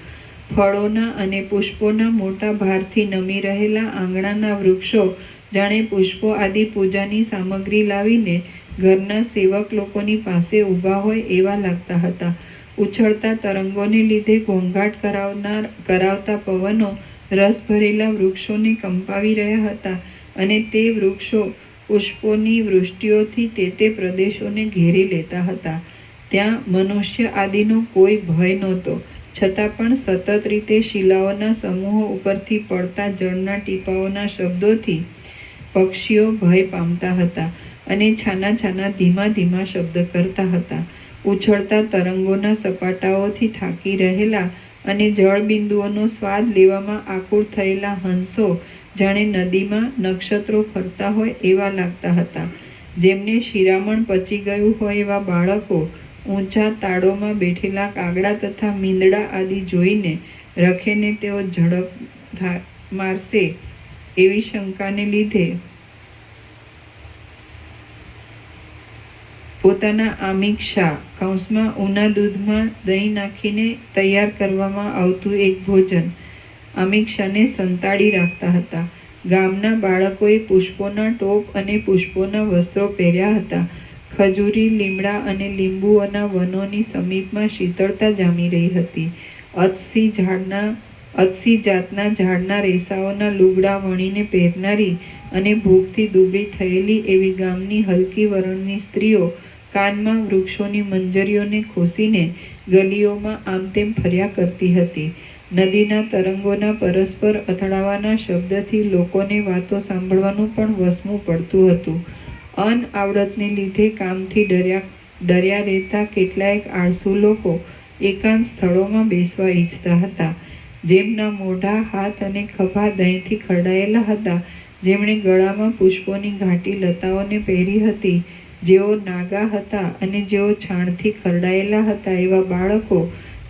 ફળોના અને પુષ્પોના મોટા ભારથી નમી રહેલા આંગણાના વૃક્ષો જાણે પુષ્પો આદિ પૂજાની સામગ્રી લાવીને ઘરના સેવક લોકોની પાસે ઊભા હોય એવા લાગતા હતા. ઉછળતા તરંગોને લીધે ઘોંઘાટ કરાવતા પવનો રસ ભરેલા વૃક્ષોને કંપાવી રહ્યા હતા અને તે વૃક્ષો પુષ્પોની વૃષ્ટિઓથી તે પ્રદેશોને ઘેરી લેતા હતા. ત્યાં મનુષ્ય આદિનો કોઈ ભય નહોતો, છતાં પણ સતત રીતે શિલાઓના સમૂહો ઉપરથી પડતા જળના ટીપાઓના શબ્દોથી પક્ષીઓ ભય પામતા હતા અને છાના છાના ધીમા ધીમા શબ્દ કરતા હતા. ઉછળતા તરંગોના સપાટાઓથી થાકી રહેલા અને જળબિંદુઓનો સ્વાદ લેવામાં આકુળ થયેલા હંસો જાણે નદીમાં નક્ષત્રો ફરતા હોય એવા લાગતા હતા. જેમને શિરામણ પચી ગયું હોય એવા બાળકો ઊંચા તાળોમાં બેઠેલા કાગડા તથા મીંદડા આદિ જોઈને રખેને તેઓ ઝડપ મારશે એવી શંકાને લીધે પોતાના આમિક્ષા ઊના દૂધમાં દહીં નાખીને તૈયાર કરવામાં આવતું એક ભોજન આમિક્ષાને સંતાડી રાખતા હતા. ગામના બાળકોએ પુષ્પોના ટોપ અને પુષ્પોના વસ્ત્રો પહેર્યા હતા. ખજૂરી, લીમડા અને લીંબુઓના વનોની સમીપમાં શીતળતા જામી રહી હતી. અતસી જાતના ઝાડના રેસાઓના લુગડા વણીને પહેરનારી અને ભૂખથી દુબળી થયેલી એવી ગામની હલકી વરણની સ્ત્રીઓ કાનમાં વૃક્ષોની મંજરીઓને ખોસીને ગલીઓમાં આમ તેમ ફર્યા કરતી હતી. નદીના તરંગોના પરસ્પર અથડાવાના શબ્દથી લોકોને વાતો સાંભળવાનું પણ વસમું પડતું હતું. અનઆવડતને લીધે કામથી ડર્યા રહેતા કેટલાયક આળસુ લોકો એકાંત સ્થળોમાં બેસવા ઈચ્છતા હતા. જેમના મોઢા, હાથ અને ખભા દહીંથી ખરડાયેલા હતા, જેમણે ગળામાં પુષ્પોની ઘાટી લતાઓને પહેરી હતી, જેઓ નાગા હતા અને જેઓ છાણથી ખરડાયેલા હતા એવા બાળકો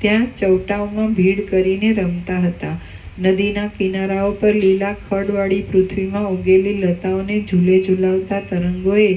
ત્યાં ચૌટાઓમાં ભીડ કરીને રમતા હતા. નદીના કિનારાઓ પર લીલા ખડવાળી પૃથ્વીમાં ઉગેલી લતાઓને ઝૂલે ઝૂલાવતા તરંગોએ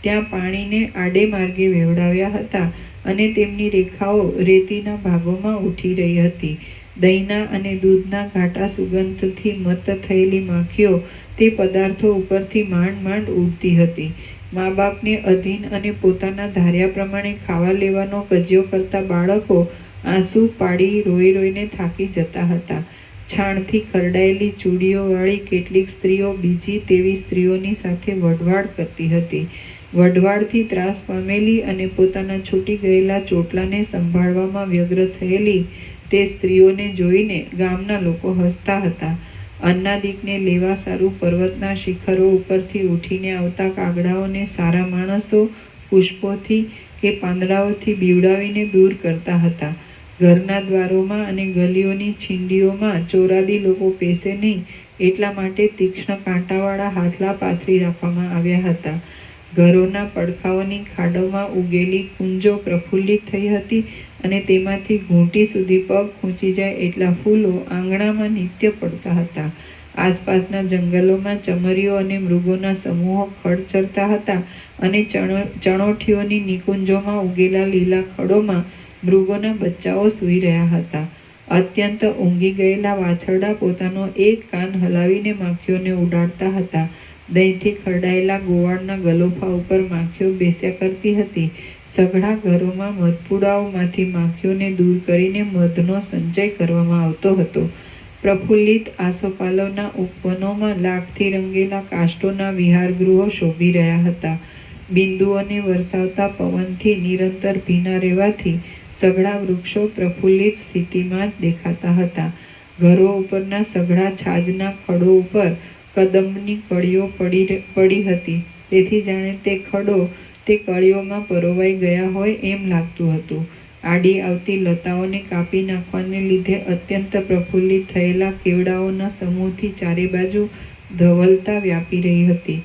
ત્યાં પાણીને આડે માર્ગે વેવડાવ્યા હતા અને તેમની રેખાઓ રેતીના ભાગોમાં ઉઠી રહી હતી. દહીંના અને દૂધના ઘાટા સુગંધથી મત્ત થયેલી માખીઓ તે પદાર્થો ઉપરથી માંડ માંડ ઉડતી હતી. મા બાપને અધીન અને પોતાના ધાર્યા પ્રમાણે ખાવા લેવાનો કજિયો કરતા બાળકો આંસુ પાડી રોઈ રોઈને થાકી જતા હતા. છાણથી ખરડાયેલી ચૂડીઓવાળી કેટલીક સ્ત્રીઓ બીજી તેવી સ્ત્રીઓની સાથે વઢવાડ કરતી હતી. વઢવાડથી ત્રાસ પામેલી અને પોતાના છૂટી ગયેલા ચોટલાને સંભાળવામાં વ્યગ્ર થયેલી તે સ્ત્રીઓને જોઈને ગામના લોકો હસતા હતા. અન્નાદિકને લેવા સારું પર્વતના શિખરો ઉપરથી ઉઠીને આવતા કાગડાઓને સારા માણસો પુષ્પોથી કે પાંદડાઓથી બીવડાવીને દૂર કરતા હતા. ઘરના દ્વારોમાં અને ગલીઓની છીંડીઓમાં ચોરાદી લોકો પેસે નહીં એટલા માટે તીક્ષ્ણ કાંટાવાળા હાથલા પાથરી રાખવામાં આવ્યા હતા. ઘરોના પડખાઓની ખાડોમાં ઉગેલી કુંજો પ્રફુલ્લિત થઈ હતી અને તેમાંથી ઘૂંટી સુધી પગ ખૂંચી જાય એટલા ફૂલો આંગણામાં નિત્ય પડતા હતા. આસપાસના જંગલોમાં ચમરીઓ અને મૃગોના સમૂહો ખડ ચરતા હતા અને ચણોઠીઓની નિકુંજોમાં ઉગેલા લીલા ખડોમાં મૃગોના બચ્ચાઓ સૂઈ રહ્યા હતા. અત્યંત ઊંઘી ગયેલા વાછરડા પોતાનો એક કાન હલાવીને માખીઓને ઉડાડતા હતા. દહીંથી ખરડાયેલા ગોવાળના ગલોફા ઉપર માખીઓ બેસ્યા કરતી હતી. સઘળા ઘરોમાં મધપુડાઓમાંથી માખીઓને દૂર કરીને મધનો સંચય કરવામાં આવતો હતો. પ્રફુલ્લિત આસોપાલવના ઉપવનોમાં લાખથી રંગેલા કાષ્ટોના વિહારગૃહો શોભી રહ્યા હતા. બિંદુઓને વરસાવતા પવનથી નિરંતર ભીના રહેવાથી સઘળા વૃક્ષો પ્રફુલ્લિત સ્થિતિમાં જ દેખાતા હતા. ઘરો ઉપરના સઘળા છાજના ખડો ઉપર કદંબની કળીઓ પડી હતી. તેથી જાણે તે ખડો તે કળીઓમાં પરોવાઈ ગયા હોય એમ લાગતું હતું. આડી આવતી લતાઓને કાપી નાખવાને લીધે અત્યંત પ્રફુલ્લિત થયેલા કેવડાઓના સમૂહથી ચારે બાજુ ધવલતા વ્યાપી રહી હતી.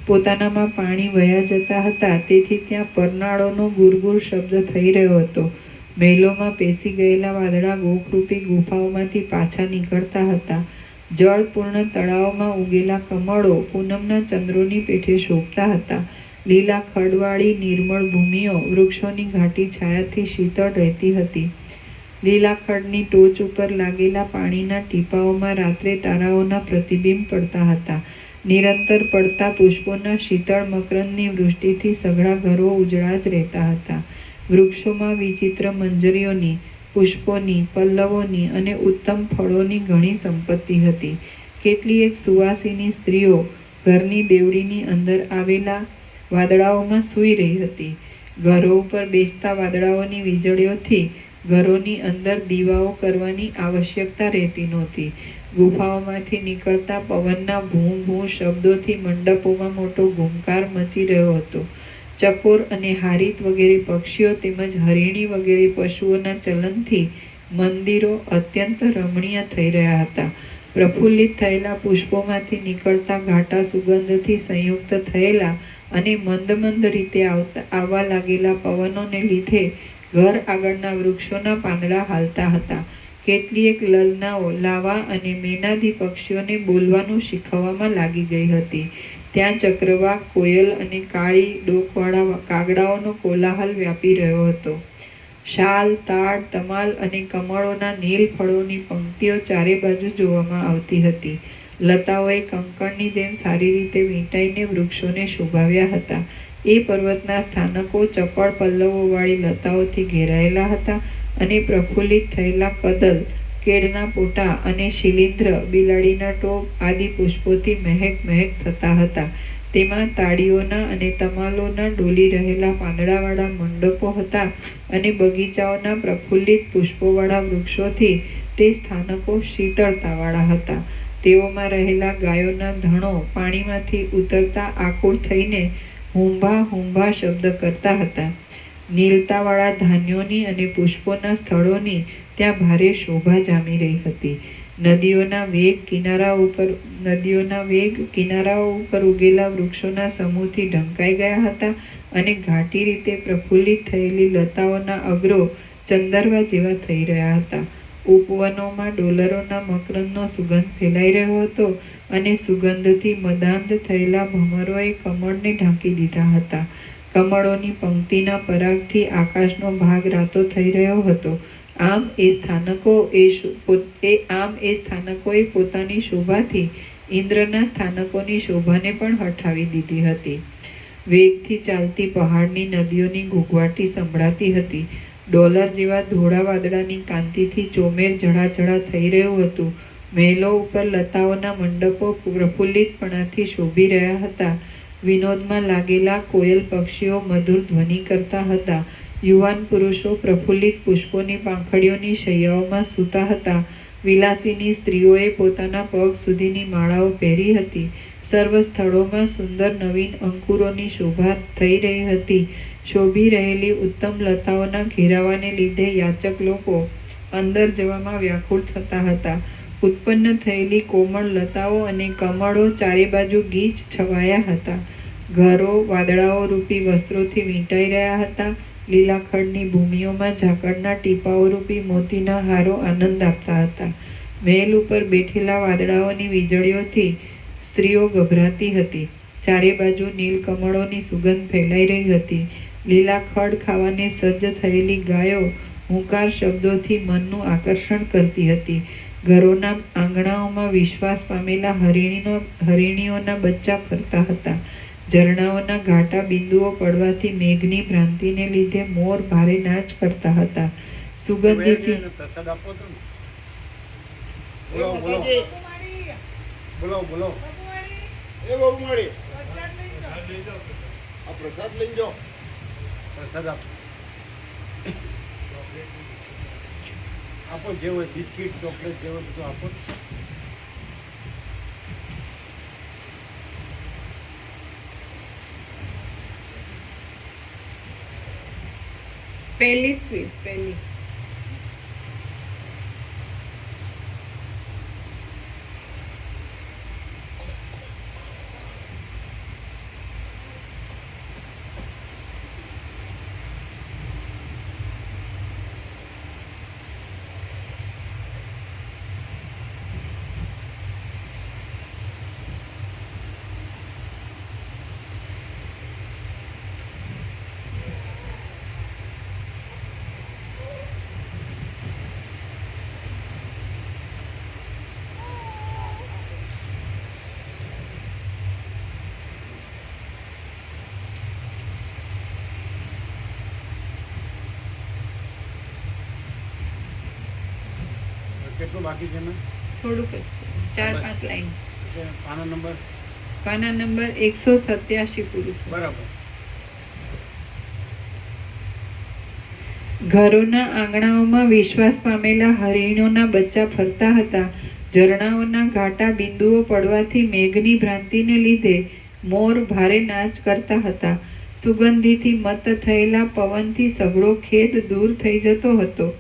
પોતાનામાં પાણી વહ્યા જતા હતા, તેથી ત્યાં પરનાળોનો ગુરગુર શબ્દ થઈ રહ્યો હતો. મહેલોમાં પેસી ગયેલા વાદળા ગોખરૂપી ગુફાઓમાંથી પાછા નીકળતા હતા. જળપૂર્ણ તળાવમાં ઉગેલા કમળો પૂનમના ચંદ્રોની પેઠે શોભતા હતા. લીલા ખડવાળી નિર્મળ ભૂમિઓ વૃક્ષોની ઘાટી છાયાથી શીતળ રહેતી હતી. લીલા ખડની ટોચ ઉપર લાગેલા પાણીના ટીપાઓમાં રાત્રે તારાઓના પ્રતિબિંબ પડતા હતા. નિરંતર પડતા પુષ્પોના શીતળ મકરંદની વૃષ્ટિથી સઘળા ઘરો ઉજળા જ રહેતા હતા. વૃક્ષોમાં વિચિત્ર મંજરીઓની, પુષ્પોની, પલ્લવોની અને ઉત્તમ ફળોની ઘણી સંપત્તિ હતી. કેટલીક સુવાસિની સ્ત્રીઓ ઘરની દેવડીની અંદર આવેલા વાદળાઓમાં સૂઈ રહી હતી. ઘરો ઉપર બેસતા વાદળાઓની વીજળીઓથી ઘરોની અંદર દીવાઓ કરવાની આવશ્યકતા રહેતી નહોતી. ગુફાઓમાંથી નીકળતા પવનના ભૂં ભૂં શબ્દોથી મંડપોમાં મોટો ઘૂમકાર મચી રહ્યો હતો. ચકોર અને હારીત વગેરે પક્ષીઓ તેમજ હરિણી વગેરે પશુઓના ચલનથી મંદિરો અત્યંત રમણીય થઈ રહ્યા હતા. પ્રફુલ્લિત થયેલા પુષ્પોમાંથી નીકળતા ઘાટા સુગંધથી સંયુક્ત થયેલા અને મંદ મંદ રીતે આવવા લાગેલા પવનોને લીધે ઘર આગળના વૃક્ષોના પાંદડા હાલતા હતા. કેટલીક લલનાઓ લાવા અને મેનાદી પક્ષીઓને બોલવાનું શીખવવામાં લાગી ગઈ હતી. ત્યાં ચક્રવાક, કોયલ અને કાળી ડોકવાળા કાગડાઓનો કોલાહલ વ્યાપી રહ્યો હતો. શાલ, તાડ, તમાલ અને કમળોના નીલ ફળોની પંક્તિઓ ચારે બાજુ જોવામાં આવતી હતી. લતાઓએ કંકણની જેમ સારી રીતે વીંટાઈને વૃક્ષોને શોભાવ્યા હતા. એ પર્વતના સ્થાનકો ચપળ પલ્લવોવાળી લતાઓથી ઘેરાયેલા હતા અને પ્રફુલ્લિત થયેલા કદલ, કેળના પોટા અને શિલીંદ્ર, બિલાડીના ટોપ આદિ પુષ્પોથી મહેક મહેક થતા હતા. તેમાં તાળીઓના અને તમાલોના ડોલી રહેલા પાંદડાવાળા મંડપો હતા અને બગીચાઓના પ્રફુલ્લિત પુષ્પોવાળા વૃક્ષોથી તે સ્થાનકો શીતળતાવાળા હતા. તેઓમાં રહેલા ગાયોના ધણો પાણીમાંથી ઉતરતા આકુળ થઈને હુંભા હુંભા શબ્દ કરતા હતા. નીલતાવાળા ધાન્યોની અને પુષ્પોના સ્થળોની ત્યાં ભારે શોભા જામી રહી હતી. નદીઓના વેગ કિનારાઓ ઉપર ઉગેલા વૃક્ષોના સમૂહથી ઢંકાઈ ગયા હતા અને ઘાટી રીતે પ્રફુલ્લિત થયેલી લતાઓના અગ્રો ચંદરવા જેવા થઈ રહ્યા હતા. ઉપવનોમાં ડોલરોના મકરંદનો સુગંધ ફેલાઈ રહ્યો હતો અને સુગંધથી મદાંધ થયેલા ભમરોએ કમળને ઢાંકી દીધા હતા. કમળોની પંક્તિના પરાગથી આકાશનો ભાગ રાતો થઈ રહ્યો હતો. આમ એ સ્થાનકોએ પોતાની શોભાથી ઇન્દ્રના સ્થાનકોની શોભાને પણ હઠાવી દીધી હતી. વેગથી ચાલતી પહાડની નદીઓની ઘૂઘવાટી સંભળાતી હતી. ડોલર જેવા ધોળા વાદળાની કાંતિથી ચોમેર ઝળાઝળા થઈ રહ્યું હતું. મહેલો ઉપર લતાઓના મંડપો પ્રફુલ્લિતપણાથી શોભી રહ્યા હતા. વિનોદમાં લાગેલા કોયલ પક્ષીઓ મધુર ધ્વનિ કરતા હતા. યુવાન પુરુષો પ્રફુલ્લિત પુષ્પોની પાંખડીઓની શૈયાઓમાં સૂતા હતા. વિલાસીની સ્ત્રીઓએ પોતાના પગ સુધીની માળાઓ પહેરી હતી. સર્વ સ્થળોમાં સુંદર નવીન અંકુરોની શોભા થઈ રહી હતી. શોભી રહેલી ઉત્તમ લતાઓના ઘેરાવાને લીધે યાચક લોકો અંદર જવામાં વ્યાકુળ થતા હતા. ઉત્પન્ન થયેલી કોમળ લતાઓ અને કમળો ચારે બાજુ ગીચ છવાયા હતા. ઘરો વાદળાઓ રૂપી વસ્ત્રોથી વીંટાઈ રહ્યા હતા. લીલા ખડની ભૂમિઓમાં ઝાકળના ટીપાઓ રૂપી મોતીના હારો આનંદ આપતા હતા. મહેલ ઉપર બેઠેલા વાદળાઓની વીજળીઓથી સ્ત્રીઓ ગભરાતી હતી. ચારે બાજુ નીલકમળોની સુગંધ ફેલાઈ રહી હતી. લીલા ખડ ખાવાને સજ્જ થયેલી ગાયો હુંકાર શબ્દોથી મનનું આકર્ષણ કરતી હતી. ઘરોના આંગણાઓમાં વિશ્વાસ પામેલા હરિણીઓના બચ્ચા ફરતા હતા. ઝરણાઓના ઘાટા બિંદુઓ પડવાથી મેઘની ભ્રાંતિને લીધે મોર ભારે નાચ કરતા હતા. સુગંધિથી પ્રસાદ આપો તો ને. બોલો બોલો બોલો બોલો. એ બાબુ માળી વરસાદ લઈ જાઓ. આ પ્રસાદ લઈ જાઓ. પ્રસાદ આપો. આપો જે હોય બિસ્કીટ ચોકલેટ જેવું બધું આપો. પહેલી જ સ્વીટ પહેલી. કેટલું બાકી છે મેં? થોડુંક જ છે, 4-5 લાઈન. પાના નંબર પાના નંબર 187 પૂરું થયું. બરાબર. ઘરોના આંગણાઓમાં વિશ્વાસ પામેલા હરિણોના બચ્ચા ફરતા હતા. ઝરણાઓના ઘાટા બિંદુઓ પડવાથી મેઘની ભ્રાંતિને લીધે મોર ભારે નાચ કરતા હતા. સુગંધીથી મત્ત થયેલા પવનથી સઘળો ખેદ દૂર થઈ જતો હતો.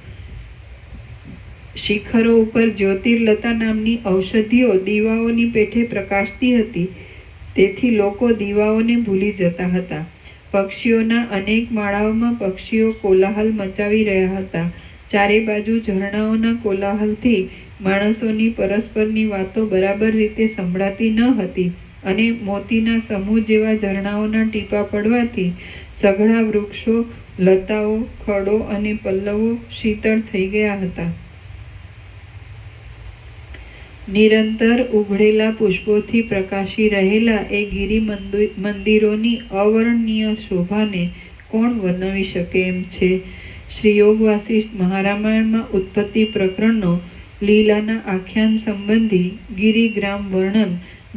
શિખરો ઉપર જ્યોતિર્લતા નામની ઔષધિઓ દીવાઓની પેઠે પ્રકાશતી હતી. તેથી લોકો દીવાઓને ભૂલી જતા હતા. પક્ષીઓના અનેક માળાઓમાં પક્ષીઓ કોલાહલ મચાવી રહ્યા હતા. ચારે બાજુ ઝરણાઓના કોલાહલથી માણસોની પરસ્પરની વાતો બરાબર રીતે સંભળાતી ન હતી અને મોતીના સમૂહ જેવા ઝરણાઓના ટીપા પડવાથી સઘળા વૃક્ષો, લતાઓ, ખડો અને પલ્લવો શીતળ થઈ ગયા હતા. નિરંતર ઉઘડેલા પુષ્પોથી પ્રકાશી રહેલા એ ગિરિ મંદિરોની અવર્ણનીય શોભાને કોણ વર્ણવી શકે એમ છે. શ્રી યોગ વાસિષ્ઠ મહારામાયણમાં ઉત્પત્તિ પ્રકરણનો લીલાના આખ્યાન સંબંધી ગિરિગ્રામ વર્ણન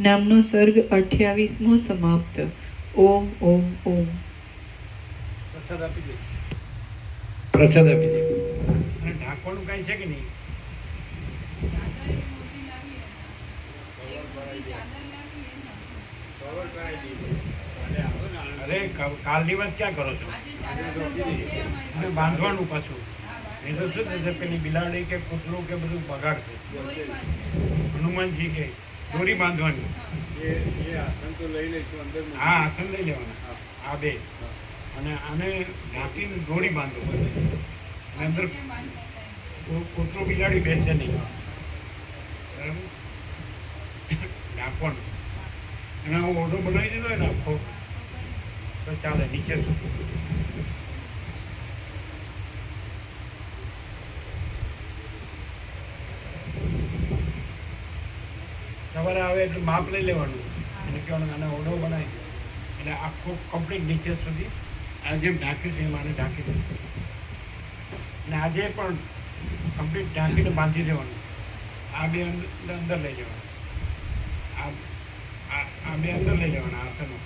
નામનો સર્ગ 28મો સમાપ્ત. ઓમ ઓમ ઓમ. પ્રસાદ આપી દે. પ્રસાદ આપી દે. અને ઢાંકવાનું કાંઈ છે કે નહીં? અરે કાલની વાત ક્યાં કરો છો? અને બાંધવાનું પાછું. એ તો શું થશે, પેલી બિલાડી કે કૂતરું કે બધું બગાડશે. હનુમાનજી કે દોરી બાંધવાની. એ આસન તો લઈ લઈશું અંદર. હા, આસન લઈ લેવાના. આ બે. અને આને ઢાંકીને દોરી બાંધો. અને અંદર કૂતરું બિલાડી બેસે નહીં. બરાબર? ઢાંકવાનું. અને આવો ઓઢો બનાવી દીધો હોય ને આખો તો ચાલે. નીચે સવારે આવે એટલે માપ લઈ લેવાનું અને કહેવાનું આને ઓઢો બનાવી દો એટલે આખો કમ્પ્લીટ નીચે સુધી આ જેમ ઢાંક્યું છે એમ આને ઢાંકી દો. અને આજે પણ કમ્પ્લીટ ઢાંકીને બાંધી દેવાનું. આ બે અંદર લઈ જવાના. આ બે અંદર લઈ જવાના આસનો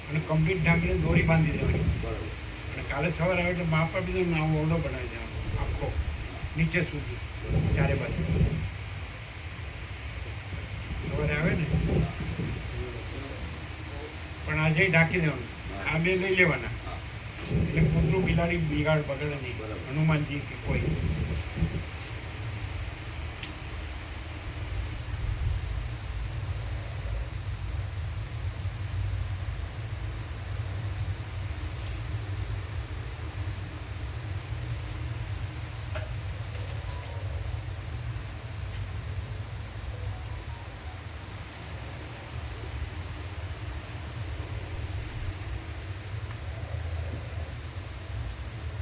અને કમ્પ્લીટ ઢાંકીને દોરી બાંધી દેવાની. બરાબર. અને કાલે સવારે આવે એટલે માપ આપી દો. આવો ઓઢો બનાવી દેવાનો આખો નીચે સુધી ચારે બાજુ. સવારે આવે ને પણ આજે ઢાંકી દેવાનું. આ બે લઈ લેવાના એટલે કૂતરું બિલાડી બિગાડ બગડે નહીં. હનુમાનજી કે કોઈ.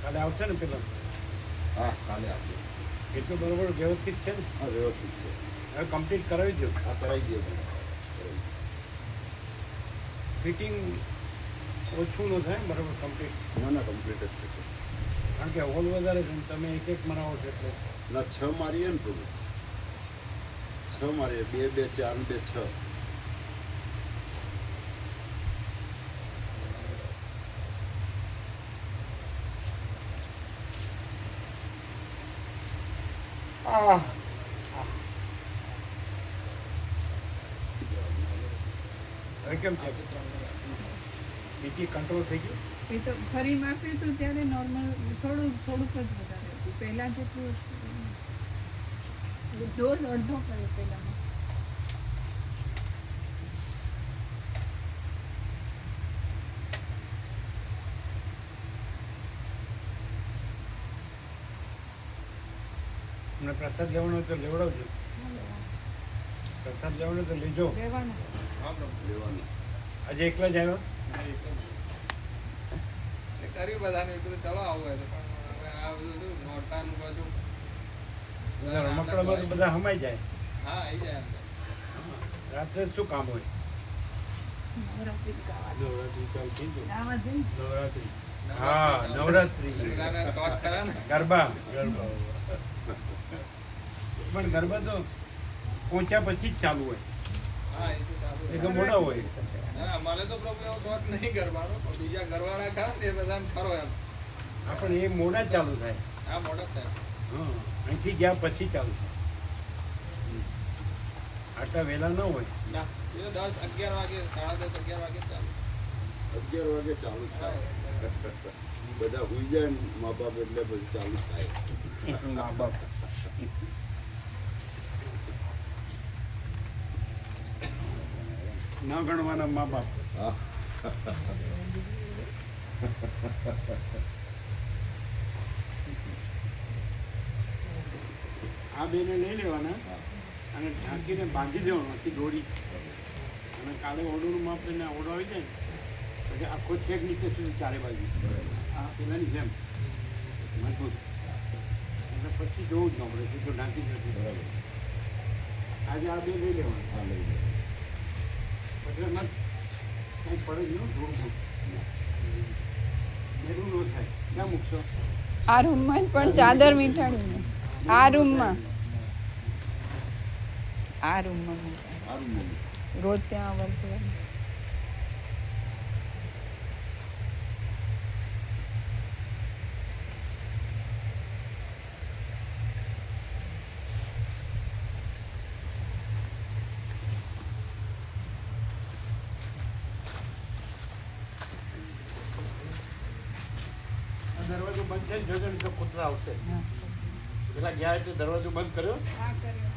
કાલે આવશે ને પેલા? હા, કાલે આપજો. એટલું બરોબર વ્યવસ્થિત છે ને? હા, વ્યવસ્થિત છે. હવે કમ્પ્લીટ કરાવી દો. આ કરાવી દે. ફિટિંગ ઓછું ન થાય બરાબર કમ્પ્લીટ. ના ના, કમ્પ્લીટ જ થશે. કારણ કે હોલ વધારે છે ને તમે એક એક મરાવો છો એટલે. ના, 6 મારીએ ને થોડું. 6 મારીએ. 2 2 4 2 6. હવે કેમ છે? બીપી કંટ્રોલ થઈ ગયું? એ તો ફરી માપ્યું હતું ત્યારે નોર્મલ થોડુંક જ વધારે હતું પહેલાં જેટલું ડોઝ અડધો કર્યો પહેલાંમાં. અને પ્રસાદ લેવાનો હોય તો લેવડાવજો. પ્રસાદ લેવાનો તો લેજો. લેવાના હા પ્રભુ. લેવાનું. આજે એકલા જ આવ્યો? એ કર્યું બધાને એટલું તો ચલો આવું હોય તો પણ હવે આ બધું શું નોરતાનું પાછું બધા રમકડામાં તો બધા હમાઈ જાય. હા આવી જાય અંદર. રાત્રે શું કામ હોય? નવરાત્રિ ગાવા નવરાત્રી ચાલુ થઈ ગયું. ગાવા જઈને નવરાત્રી. હા, નવરાત્રી. બધાને શોખ ખરા ને. ગરબા. પણ ગરબા તો પહોંચ્યા પછી જ ચાલુ હોય. હા એ તો ચાલુ એ તો મોડા હોય. હા અમારે તો પ્રભુ એવો શોખ નહીં કરવાનો પણ બીજા ઘરવાળા ખરા ને એ બધાને ખરો એમ. હા, પણ એ મોડા જ ચાલુ થાય. આ મોડપ થાય. હા, અહીંથી ગયા પછી ચાલુ થાય. આટલા વહેલા ન હોય. ના એ તો 10, 11 વાગે 10:30, 11 વાગે ચાલુ. 11 વાગે ચાલુ થાય. બધા હુઈ જાય ને મા બાપ એટલે બધું ચાલુ થાય. મા બાપ. ન ગણવાના મા બાપ. હા. આ બેને લઈ લેવાના અને ઢાંકીને બાંધી દેવાનું આખી દોરી. અને કાલે ઓરડું માપ લઈને ઓરડો આવી જાય ને પછી આખો છેક નીચે સુધી ચારે બાજુ આ પેલાની જેમ મજબૂત. એટલે પછી જોવું જ ન પડે સીધું ઢાંકી જતું. બરાબર. આજે આ બે લઈ લેવાના. હા લઈ લે. પછી એમાં કંઈ પડે જ નહીં ધૂળ ધૂળ મેરું ન થાય. ક્યાં મૂકશો? આ રૂમમાં જ પણ ચાદર વીંટાડીને આ રૂમમાં સારું મમ્મી. રોજ ત્યાં આવવાનું. દરવાજો બંધ છે જોજો નહીં તો કૂતરા આવશે. પેલા ગયા એટલે દરવાજો બંધ કર્યો. હા કર્યો.